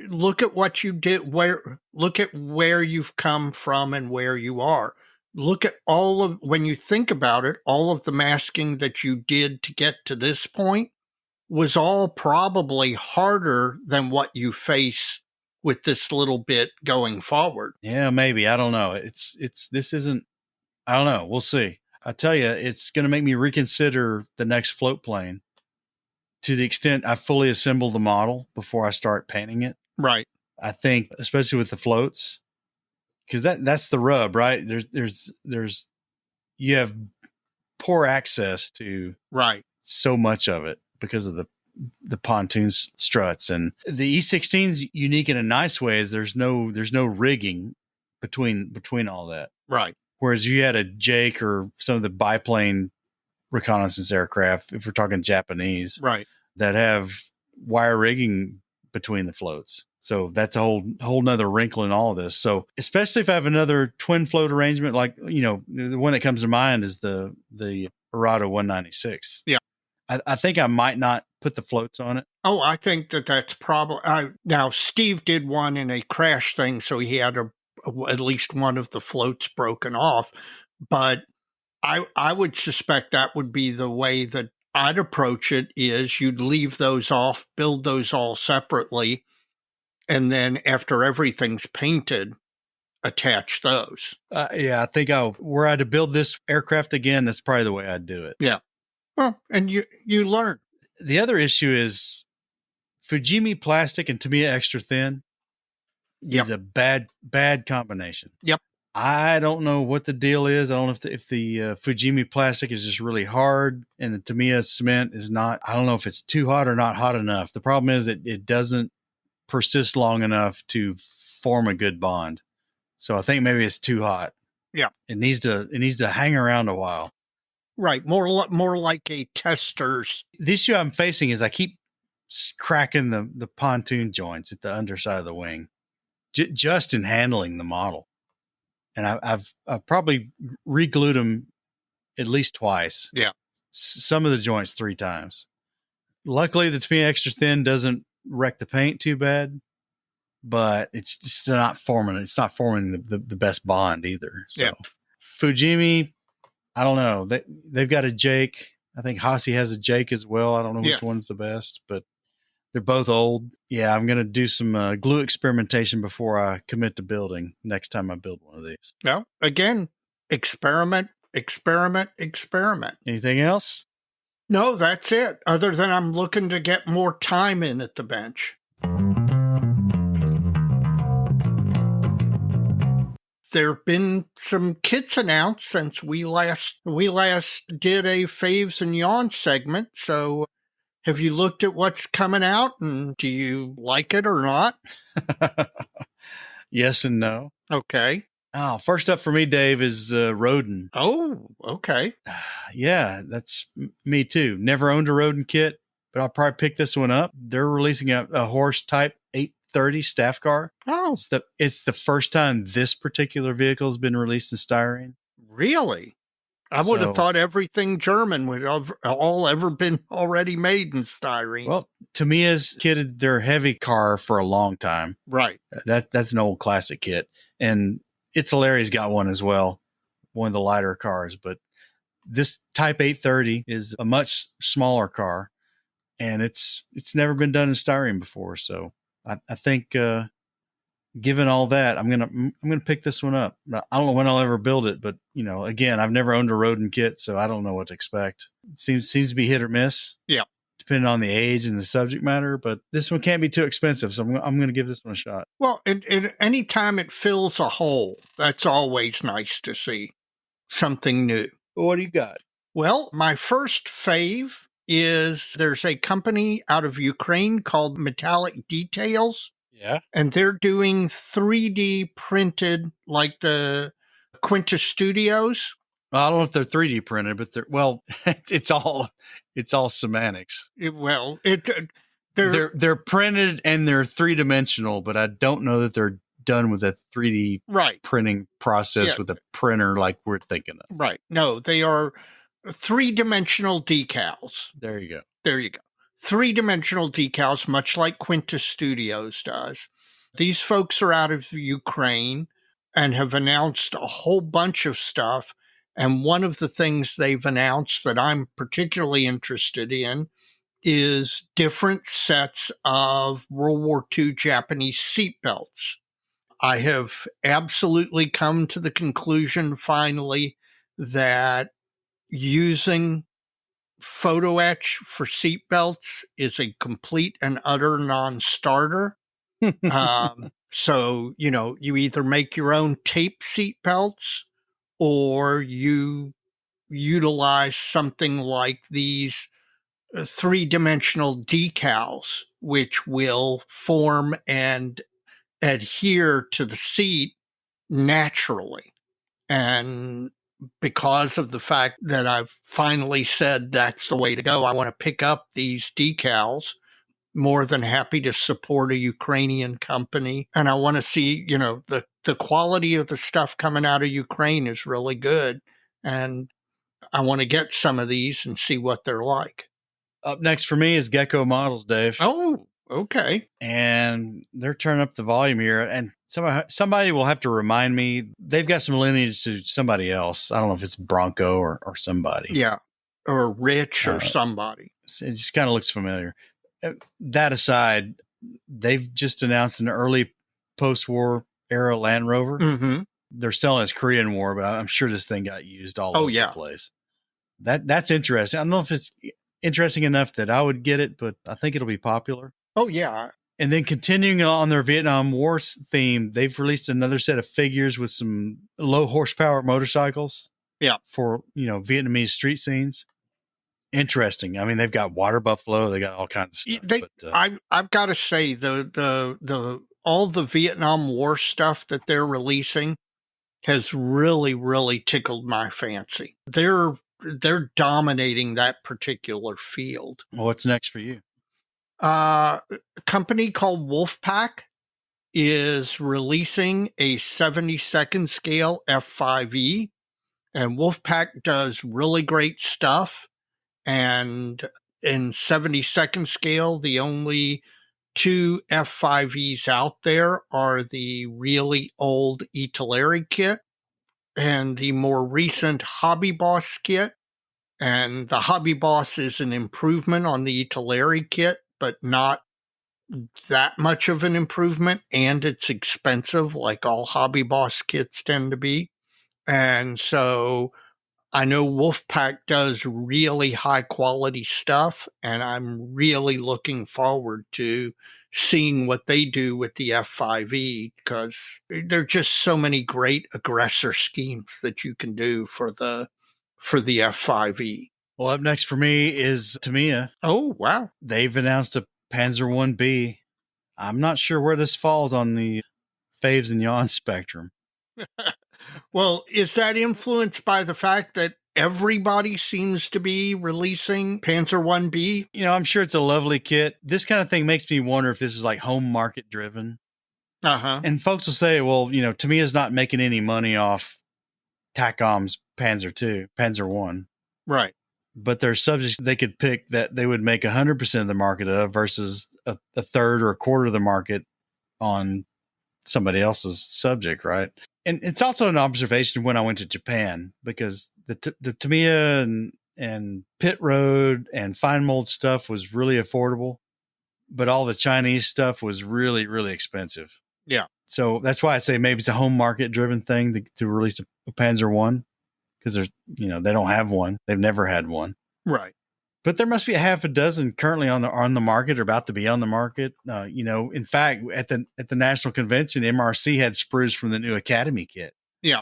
look at what you did. Look at where you've come from and where you are. Look at when you think about it, all of the masking that you did to get to this point was all probably harder than what you face with this little bit going forward. Yeah, maybe. I don't know. I don't know. We'll see. I tell you, it's going to make me reconsider the next float plane to the extent I fully assemble the model before I start painting it. Right. I think, especially with the floats, because that's the rub, right? You have poor access to so much of it because of the pontoon struts, and the E16's unique in a nice way is there's no rigging between all that. Right. Whereas you had a Jake or some of the biplane reconnaissance aircraft, if we're talking Japanese, right, that have wire rigging between the floats. So that's a whole nother wrinkle in all of this. So especially if I have another twin float arrangement, like, the one that comes to mind is the Arado 196. Yeah. I think I might not put the floats on it. Oh, I think that's probably now Steve did one in a crash thing, so he had at least one of the floats broken off. But I would suspect that would be the way that I'd approach it. Is you'd leave those off, build those all separately, and then after everything's painted, attach those. Yeah, I think were I to build this aircraft again, that's probably the way I'd do it. Yeah. Well, and you learn. The other issue is Fujimi plastic and Tamiya extra thin is a bad combination. Yep. I don't know what the deal is. I don't know if the Fujimi plastic is just really hard and the Tamiya cement is not. I don't know if it's too hot or not hot enough. The problem is it doesn't persist long enough to form a good bond. So I think maybe it's too hot. Yeah. It needs to hang around a while. Right. More like a tester's. The issue I'm facing is I keep cracking the pontoon joints at the underside of the wing, just in handling the model. And I've probably re-glued them at least twice. Yeah. Some of the joints 3 times. Luckily, the being extra thin doesn't wreck the paint too bad, but it's just not forming. It's not forming the best bond either. So Fujimi, I don't know. They've got a Jake. I think Hasi has a Jake as well. I don't know which one's the best, but they're both old. Yeah, I'm going to do some glue experimentation before I commit to building next time I build one of these. Well, again, experiment. Anything else? No, that's it. Other than I'm looking to get more time in at the bench. There have been some kits announced since we last did a faves and yawns segment. So have you looked at what's coming out, and do you like it or not? Yes and no. Okay. Oh, first up for me, Dave, is Rodin. Oh, okay. Yeah, that's me too. Never owned a Rodin kit, but I'll probably pick this one up. They're releasing a horse type 830 staff car. Oh, it's the first time this particular vehicle has been released in styrene. Really? I would have thought everything German would have all ever been already made in styrene. Well, Tamiya's kitted their heavy car for a long time. Right. That's an old classic kit. And Itzaleri's got one as well, one of the lighter cars. But this Type 830 is a much smaller car, and it's never been done in styrene before. So I think given all that, I'm gonna pick this one up. I don't know when I'll ever build it, but again, I've never owned a Rodin kit, so I don't know what to expect. It seems to be hit or miss. Yeah. Depending on the age and the subject matter, but this one can't be too expensive, so I'm going to give this one a shot. Well, any time it fills a hole, that's always nice to see something new. What do you got? Well, my first fave is there's a company out of Ukraine called Metallic Details. Yeah. And they're doing 3D printed, like the Quintus Studios. Well, I don't know if they're 3D printed, but it's all semantics. They're printed and they're 3-dimensional, but I don't know that they're done with a 3D printing process with a printer like we're thinking of. Right. No, they are 3-dimensional decals. There you go. 3-dimensional decals, much like Quintus Studios does. These folks are out of Ukraine and have announced a whole bunch of stuff. And one of the things they've announced that I'm particularly interested in is different sets of World War II Japanese seatbelts. I have absolutely come to the conclusion finally that using photo etch for seatbelts is a complete and utter non-starter. So, you either make your own tape seatbelts or you utilize something like these 3-dimensional decals, which will form and adhere to the seat naturally. And because of the fact that I've finally said that's the way to go, I want to pick up these decals. More than happy to support a Ukrainian company. And I want to see, the quality of the stuff coming out of Ukraine is really good. And I want to get some of these and see what they're like. Up next for me is Gecko Models, Dave. Oh, okay. And they're turning up the volume here. And somebody will have to remind me. They've got some lineage to somebody else. I don't know if it's Bronco or somebody. Yeah. Or Rich or somebody. It just kind of looks familiar. That aside, they've just announced an early post-war era Land Rover. Mm-hmm. They're selling as Korean War, but I'm sure this thing got used all over the place. That's interesting. I don't know if it's interesting enough that I would get it, but I think it'll be popular. Oh, yeah. And then continuing on their Vietnam War theme, they've released another set of figures with some low horsepower motorcycles. Yeah. For, Vietnamese street scenes. Interesting. I mean, they've got water buffalo. They got all kinds of stuff. I've got to say the all the Vietnam War stuff that they're releasing has really, really tickled my fancy. They're dominating that particular field. Well, what's next for you? A company called Wolfpack is releasing a 72nd scale F5E, and Wolfpack does really great stuff. And in 72nd scale, the only two F5Es out there are the really old Italeri kit and the more recent Hobby Boss kit. And the Hobby Boss is an improvement on the Italeri kit, but not that much of an improvement, and it's expensive like all Hobby Boss kits tend to be. And so I know Wolfpack does really high quality stuff, and I'm really looking forward to seeing what they do with the F5E, because there are just so many great aggressor schemes that you can do for the F5E. Well, up next for me is Tamiya. Oh, wow. They've announced a Panzer 1B. I'm not sure where this falls on the faves and yawns spectrum. Well, is that influenced by the fact that everybody seems to be releasing Panzer 1B? You know, I'm sure it's a lovely kit. This kind of thing makes me wonder if this is like home market driven. Uh-huh. And folks will say, well, you know, Tamiya's not making any money off TACOM's Panzer 1. Right. But there's subjects they could pick that they would make 100% of the market of versus a third or a quarter of the market on somebody else's subject, right? And it's also an observation when I went to Japan, because the Tamiya and pit road and fine mold stuff was really affordable, but all the Chinese stuff was really, really expensive. Yeah. So that's why I say maybe it's a home market driven thing to release a Panzer 1. Because there's, you know, they don't have one. They've never had one. Right. But there must be a half a dozen currently on the market or about to be on the market. You know, in fact, at the national convention, MRC had sprues from the new Academy kit. Yeah,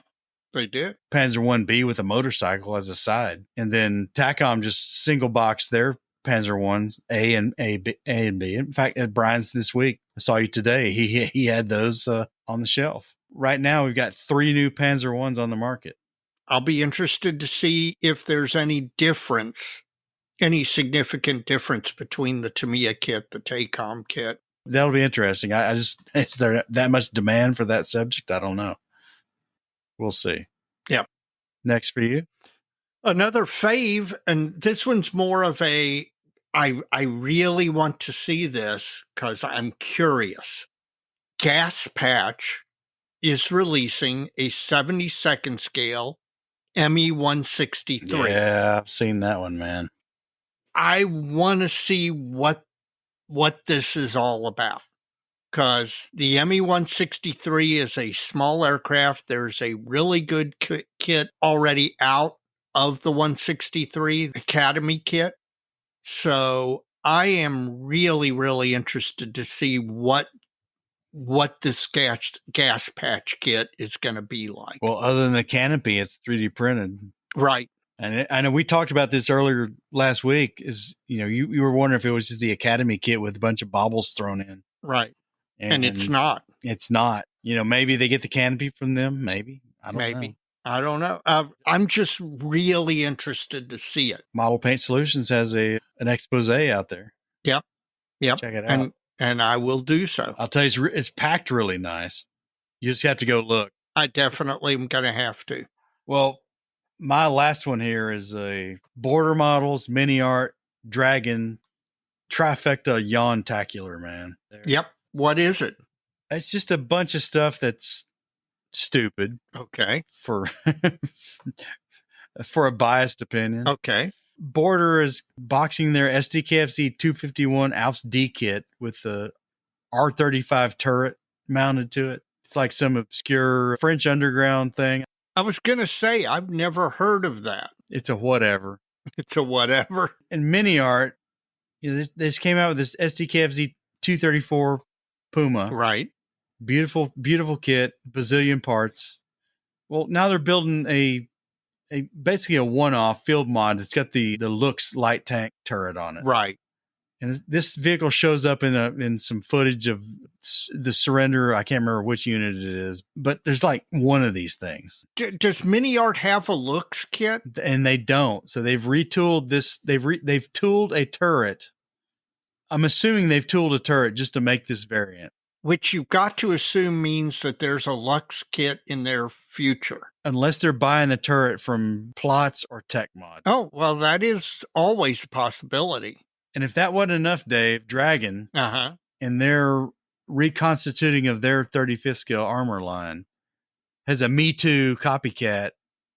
they did. Panzer 1B with a motorcycle as a side. And then TACOM just single boxed their Panzer 1s, A and B. In fact, at Brian's this week, I saw you today. He had those on the shelf. Right now, we've got 3 new Panzer 1s on the market. I'll be interested to see if there's any difference, any significant difference between the Tamiya kit, the TACOM kit. That'll be interesting. I just, is there that much demand for that subject? I don't know. We'll see. Yep. Next for you. Another fave, and this one's more of a, I really want to see this because I'm curious. Gas Patch is releasing a 72nd scale ME-163. Yeah, I've seen that one, man. I want to see what this is all about, because the ME-163 is a small aircraft. There's a really good kit already out of the 163 Academy kit. So I am really, really interested to see what this gas patch kit is going to be like. Well, other than the canopy, it's 3D printed. Right. And I know we talked about this earlier last week, is, you know, you were wondering if it was just the Academy kit with a bunch of baubles thrown in. Right. And it's not. It's not. You know, maybe they get the canopy from them. Maybe. I don't know. I don't know. I'm just really interested to see it. Model Paint Solutions has an expose out there. Yep. Check it out. And I will do so. I'll tell you, it's packed really nice. You just have to go look. I definitely am going to have to. Well, my last one here is a Border Models, Mini Art, Dragon, Trifecta Yawn-tacular, man. Yep. What is it? It's just a bunch of stuff that's stupid. Okay. For a biased opinion. Okay. Border is boxing their SDKFZ 251 Alps D kit with the R35 turret mounted to it. It's like some obscure French underground thing. I was going to say, I've never heard of that. It's a whatever. It's a whatever. And Mini Art, you know, this came out with this SDKFZ 234 Puma. Right. Beautiful, beautiful kit, bazillion parts. Well, now they're building basically a one-off field mod. It's got the Lux light tank turret on it. Right. And this vehicle shows up in some footage of the surrender. I can't remember which unit it is, but there's like one of these things. Does Mini Art have a looks kit? And they don't. So they've retooled this. They've tooled a turret. I'm assuming they've tooled a turret just to make this variant. Which you've got to assume means that there's a Lux kit in their future. Unless they're buying the turret from Plots or Tech Mod. Oh, well, that is always a possibility. And if that wasn't enough, Dave, Dragon, in their reconstituting of their 35th scale armor line, has a Me Too copycat.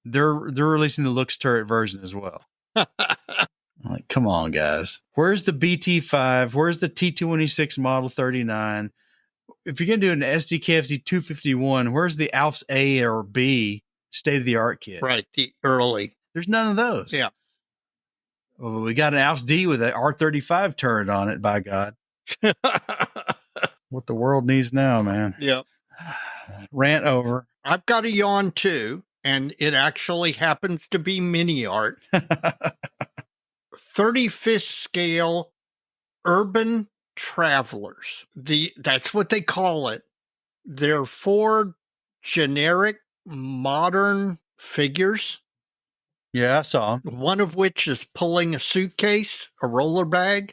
They're releasing the Lux turret version as well. Like, come on, guys. Where's the BT5? Where's the T26 Model 39? If you're going to do an SDKFZ 251, where's the ALFS A or B state-of-the-art kit? Right, the early. There's none of those. Yeah. Well, we got an ALFS D with an R35 turret on it, by God. What the world needs now, man. Yep. Rant over. I've got a yawn, too, and it actually happens to be Mini Art. 35th scale urban travelers. That's what they call it. They're 4 generic modern figures. Yeah, I saw them. One of which is pulling a suitcase, a roller bag.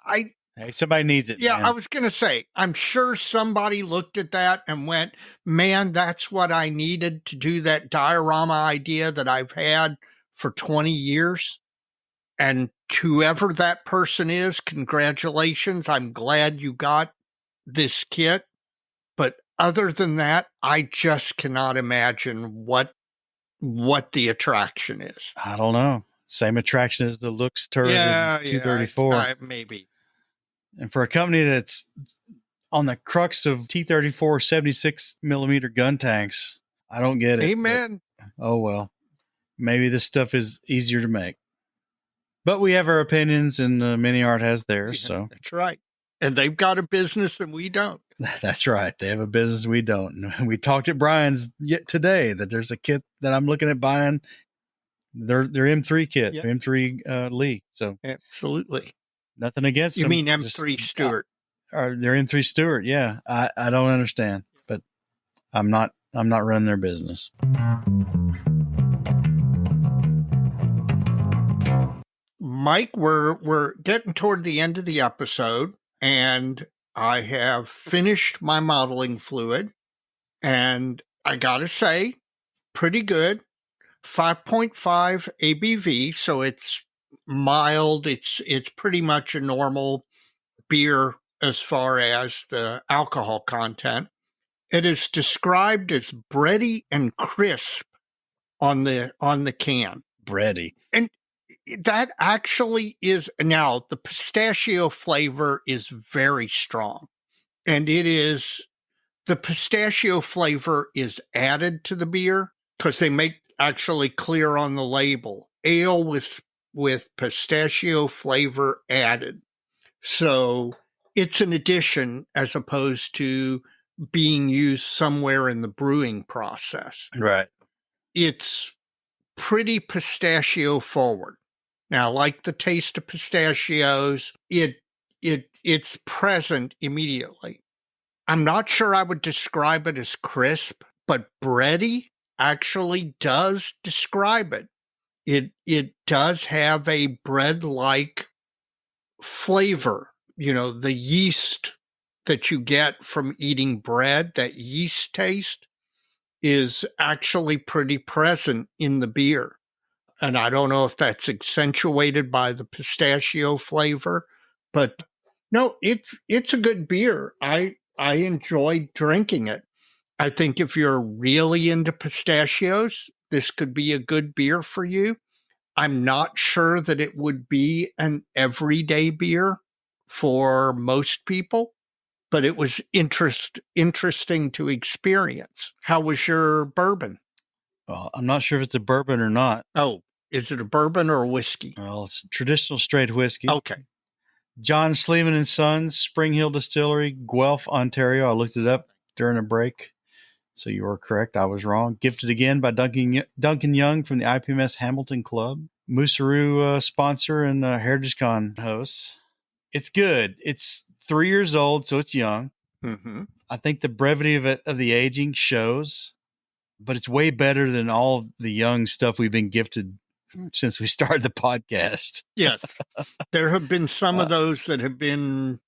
Hey, somebody needs it. Yeah, man. I was going to say, I'm sure somebody looked at that and went, man, that's what I needed to do that diorama idea that I've had for 20 years. And whoever that person is, congratulations. I'm glad you got this kit. But other than that, I just cannot imagine what the attraction is. I don't know. Same attraction as the Lux turret in 234. Maybe. And for a company that's on the crux of T-34 76 millimeter gun tanks, I don't get it. Amen. But, oh, well. Maybe this stuff is easier to make. But we have our opinions, and Mini Art has theirs. So that's right. And they've got a business and we don't. That's right. They have a business we don't. And we talked at Brian's today that there's a kit that I'm looking at buying. Their M3 kit, Yep. M3 Lee. So absolutely. Nothing against them. You mean M3 Stewart? Or their M3 Stewart, yeah. I don't understand, but I'm not running their business. Mike, we're getting toward the end of the episode, and I have finished my modeling fluid, and I gotta say, pretty good. 5.5 ABV, so it's mild. It's pretty much a normal beer as far as the alcohol content. It is described as bready and crisp on the can. Bready. And that actually is, now the pistachio flavor is very strong, and the pistachio flavor is added to the beer because they make actually clear on the label, ale with pistachio flavor added. So it's an addition as opposed to being used somewhere in the brewing process. Right. It's pretty pistachio forward. Now, like the taste of pistachios, it's present immediately. I'm not sure I would describe it as crisp, but bready actually does describe it. It does have a bread-like flavor. You know, the yeast that you get from eating bread, that yeast taste, is actually pretty present in the beer. And I don't know if that's accentuated by the pistachio flavor, but no, it's a good beer. I enjoy drinking it. I think if you're really into pistachios, this could be a good beer for you. I'm not sure that it would be an everyday beer for most people, but it was interesting to experience. How was your bourbon? Well, I'm not sure if it's a bourbon or not. Oh, is it a bourbon or a whiskey? Well, it's traditional straight whiskey. Okay. John Sleeman and Sons, Spring Hill Distillery, Guelph, Ontario. I looked it up during a break, so you were correct. I was wrong. Gifted again by Duncan Young from the IPMS Hamilton Club. Moosaroo sponsor and HeritageCon hosts. It's good. It's 3 years old, so it's young. Mm-hmm. I think the brevity of the aging shows, but it's way better than all the young stuff we've been gifted since we started the podcast. Yes. There have been some of those that have been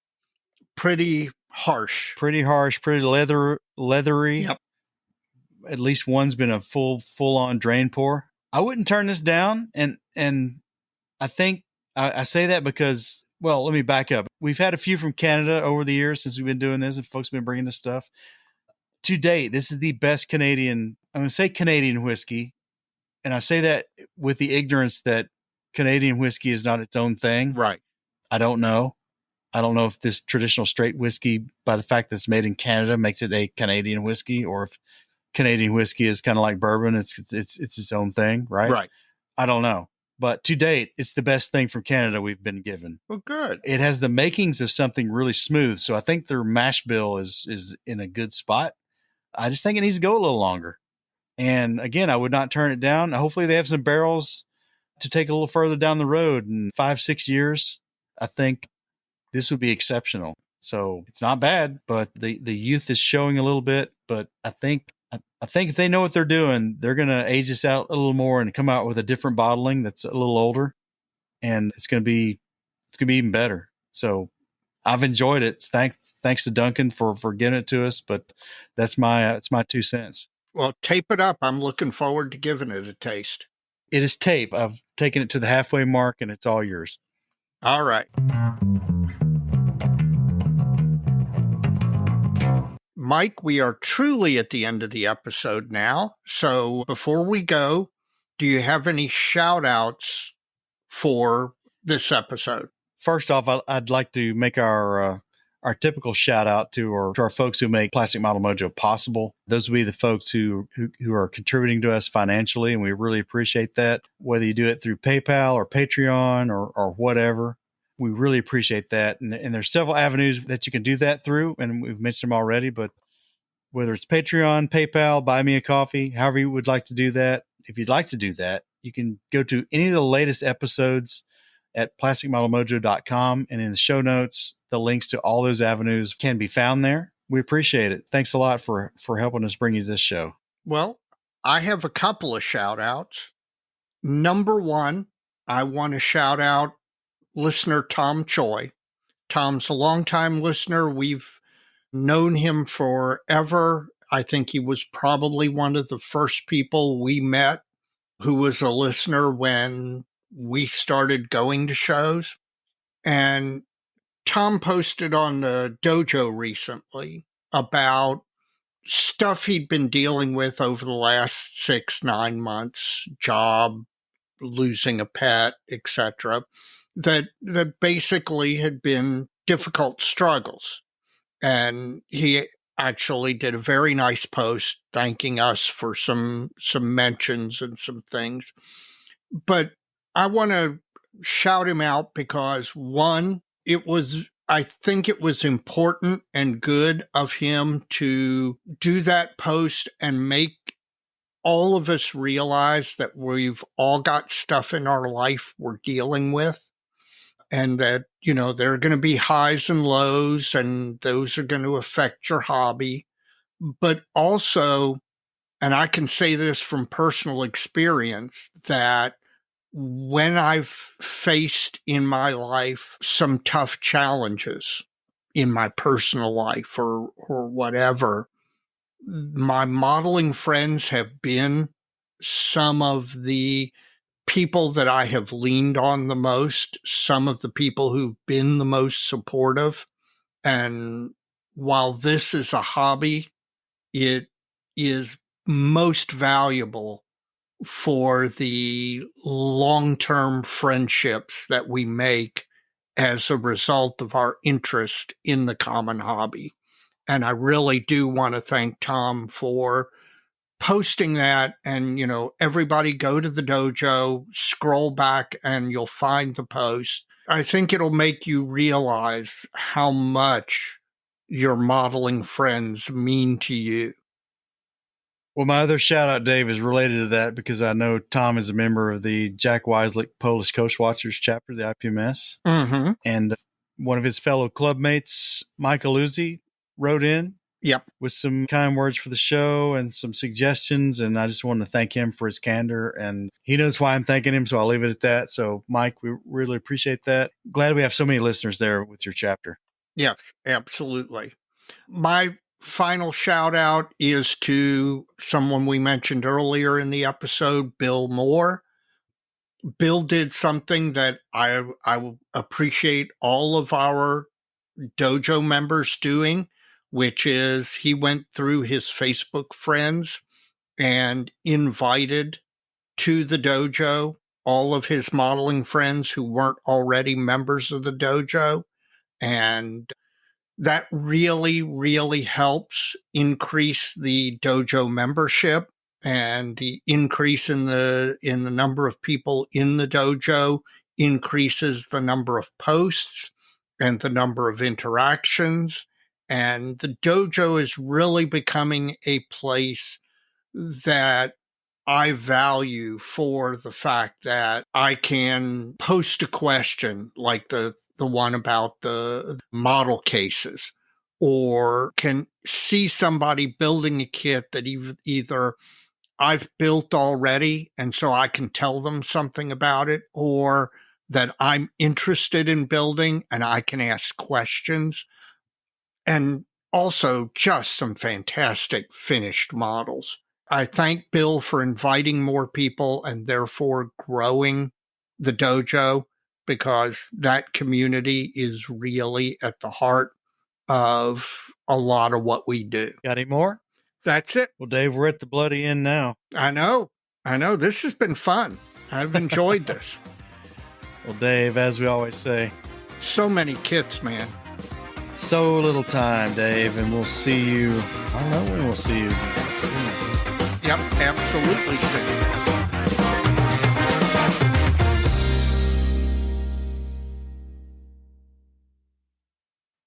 pretty harsh. Pretty harsh, pretty leathery. Yep. At least one's been a full on drain pour. I wouldn't turn this down. And I think I say that because, well, let me back up. We've had a few from Canada over the years since we've been doing this, and folks have been bringing this stuff. To date, this is the best Canadian, I'm going to say Canadian whiskey. And I say that with the ignorance that Canadian whiskey is not its own thing. Right. I don't know. I don't know if this traditional straight whiskey, by the fact that it's made in Canada, makes it a Canadian whiskey, or if Canadian whiskey is kind of like bourbon. It's its own thing, right? Right. I don't know. But to date, it's the best thing from Canada we've been given. Well, good. It has the makings of something really smooth. So I think their mash bill is in a good spot. I just think it needs to go a little longer. And again, I would not turn it down. Hopefully they have some barrels to take a little further down the road in 5-6 years. I think this would be exceptional. So it's not bad, but the youth is showing a little bit. But I think if they know what they're doing, they're going to age this out a little more and come out with a different bottling that's a little older, and it's going to be even better. So I've enjoyed it. Thanks to Duncan for giving it to us. But that's my 2 cents. Well, tape it up. I'm looking forward to giving it a taste. It is tape. I've taken it to the halfway mark, and it's all yours. All right. Mike, we are truly at the end of the episode now. So before we go, do you have any shout outs for this episode? First off, I'd like to make our typical shout out to our folks who make Plastic Model Mojo possible. Those will be the folks who are contributing to us financially, and we really appreciate that. Whether you do it through PayPal or Patreon or whatever, we really appreciate that. And there's several avenues that you can do that through, and we've mentioned them already, but whether it's Patreon, PayPal, Buy Me a Coffee, however you would like to do that. If you'd like to do that, you can go to any of the latest episodes at plasticmodelmojo.com, and in the show notes, the links to all those avenues can be found there. We appreciate it. Thanks a lot for helping us bring you this show. Well, I have a couple of shout outs. Number one, I want to shout out listener Tom Choi. Tom's a longtime listener. We've known him forever. I think he was probably one of the first people we met who was a listener when we started going to shows. And Tom posted on the dojo recently about stuff he'd been dealing with over the last 6-9 months, job, losing a pet, etc., that basically had been difficult struggles. And he actually did a very nice post thanking us for some mentions and some things. But I want to shout him out because, one, I think it was important and good of him to do that post and make all of us realize that we've all got stuff in our life we're dealing with, and that, there are going to be highs and lows, and those are going to affect your hobby. But also, and I can say this from personal experience, that when I've faced in my life some tough challenges in my personal life or whatever, my modeling friends have been some of the people that I have leaned on the most, some of the people who've been the most supportive. And while this is a hobby, it is most valuable for the long-term friendships that we make as a result of our interest in the common hobby. And I really do want to thank Tom for posting that. And, everybody go to the dojo, scroll back, and you'll find the post. I think it'll make you realize how much your modeling friends mean to you. Well, my other shout out, Dave, is related to that because I know Tom is a member of the Jack Weislich Polish Coast Watchers chapter, the IPMS. Mm-hmm. And one of his fellow clubmates, Michael Uzzi, wrote in. Yep. With some kind words for the show and some suggestions. And I just want to thank him for his candor. And he knows why I'm thanking him, so I'll leave it at that. So, Mike, we really appreciate that. Glad we have so many listeners there with your chapter. Yes, absolutely. My final shout out is to someone we mentioned earlier in the episode, Bill Moore. Bill did something that I appreciate all of our dojo members doing, which is he went through his Facebook friends and invited to the dojo all of his modeling friends who weren't already members of the dojo. And that really, really helps increase the dojo membership, and the increase in the number of people in the dojo increases the number of posts and the number of interactions. And the dojo is really becoming a place that I value for the fact that I can post a question like the one about the model cases, or can see somebody building a kit that either I've built already and so I can tell them something about it, or that I'm interested in building and I can ask questions. And also just some fantastic finished models. I thank Bill for inviting more people and therefore growing the dojo, because that community is really at the heart of a lot of what we do. Got any more? That's it. Well, Dave, we're at the bloody end now. I know. This has been fun. I've enjoyed this. Well, Dave, as we always say, so many kits, man. So little time, Dave, and we'll see you. I don't know when we'll see you again soon. Yep, absolutely soon.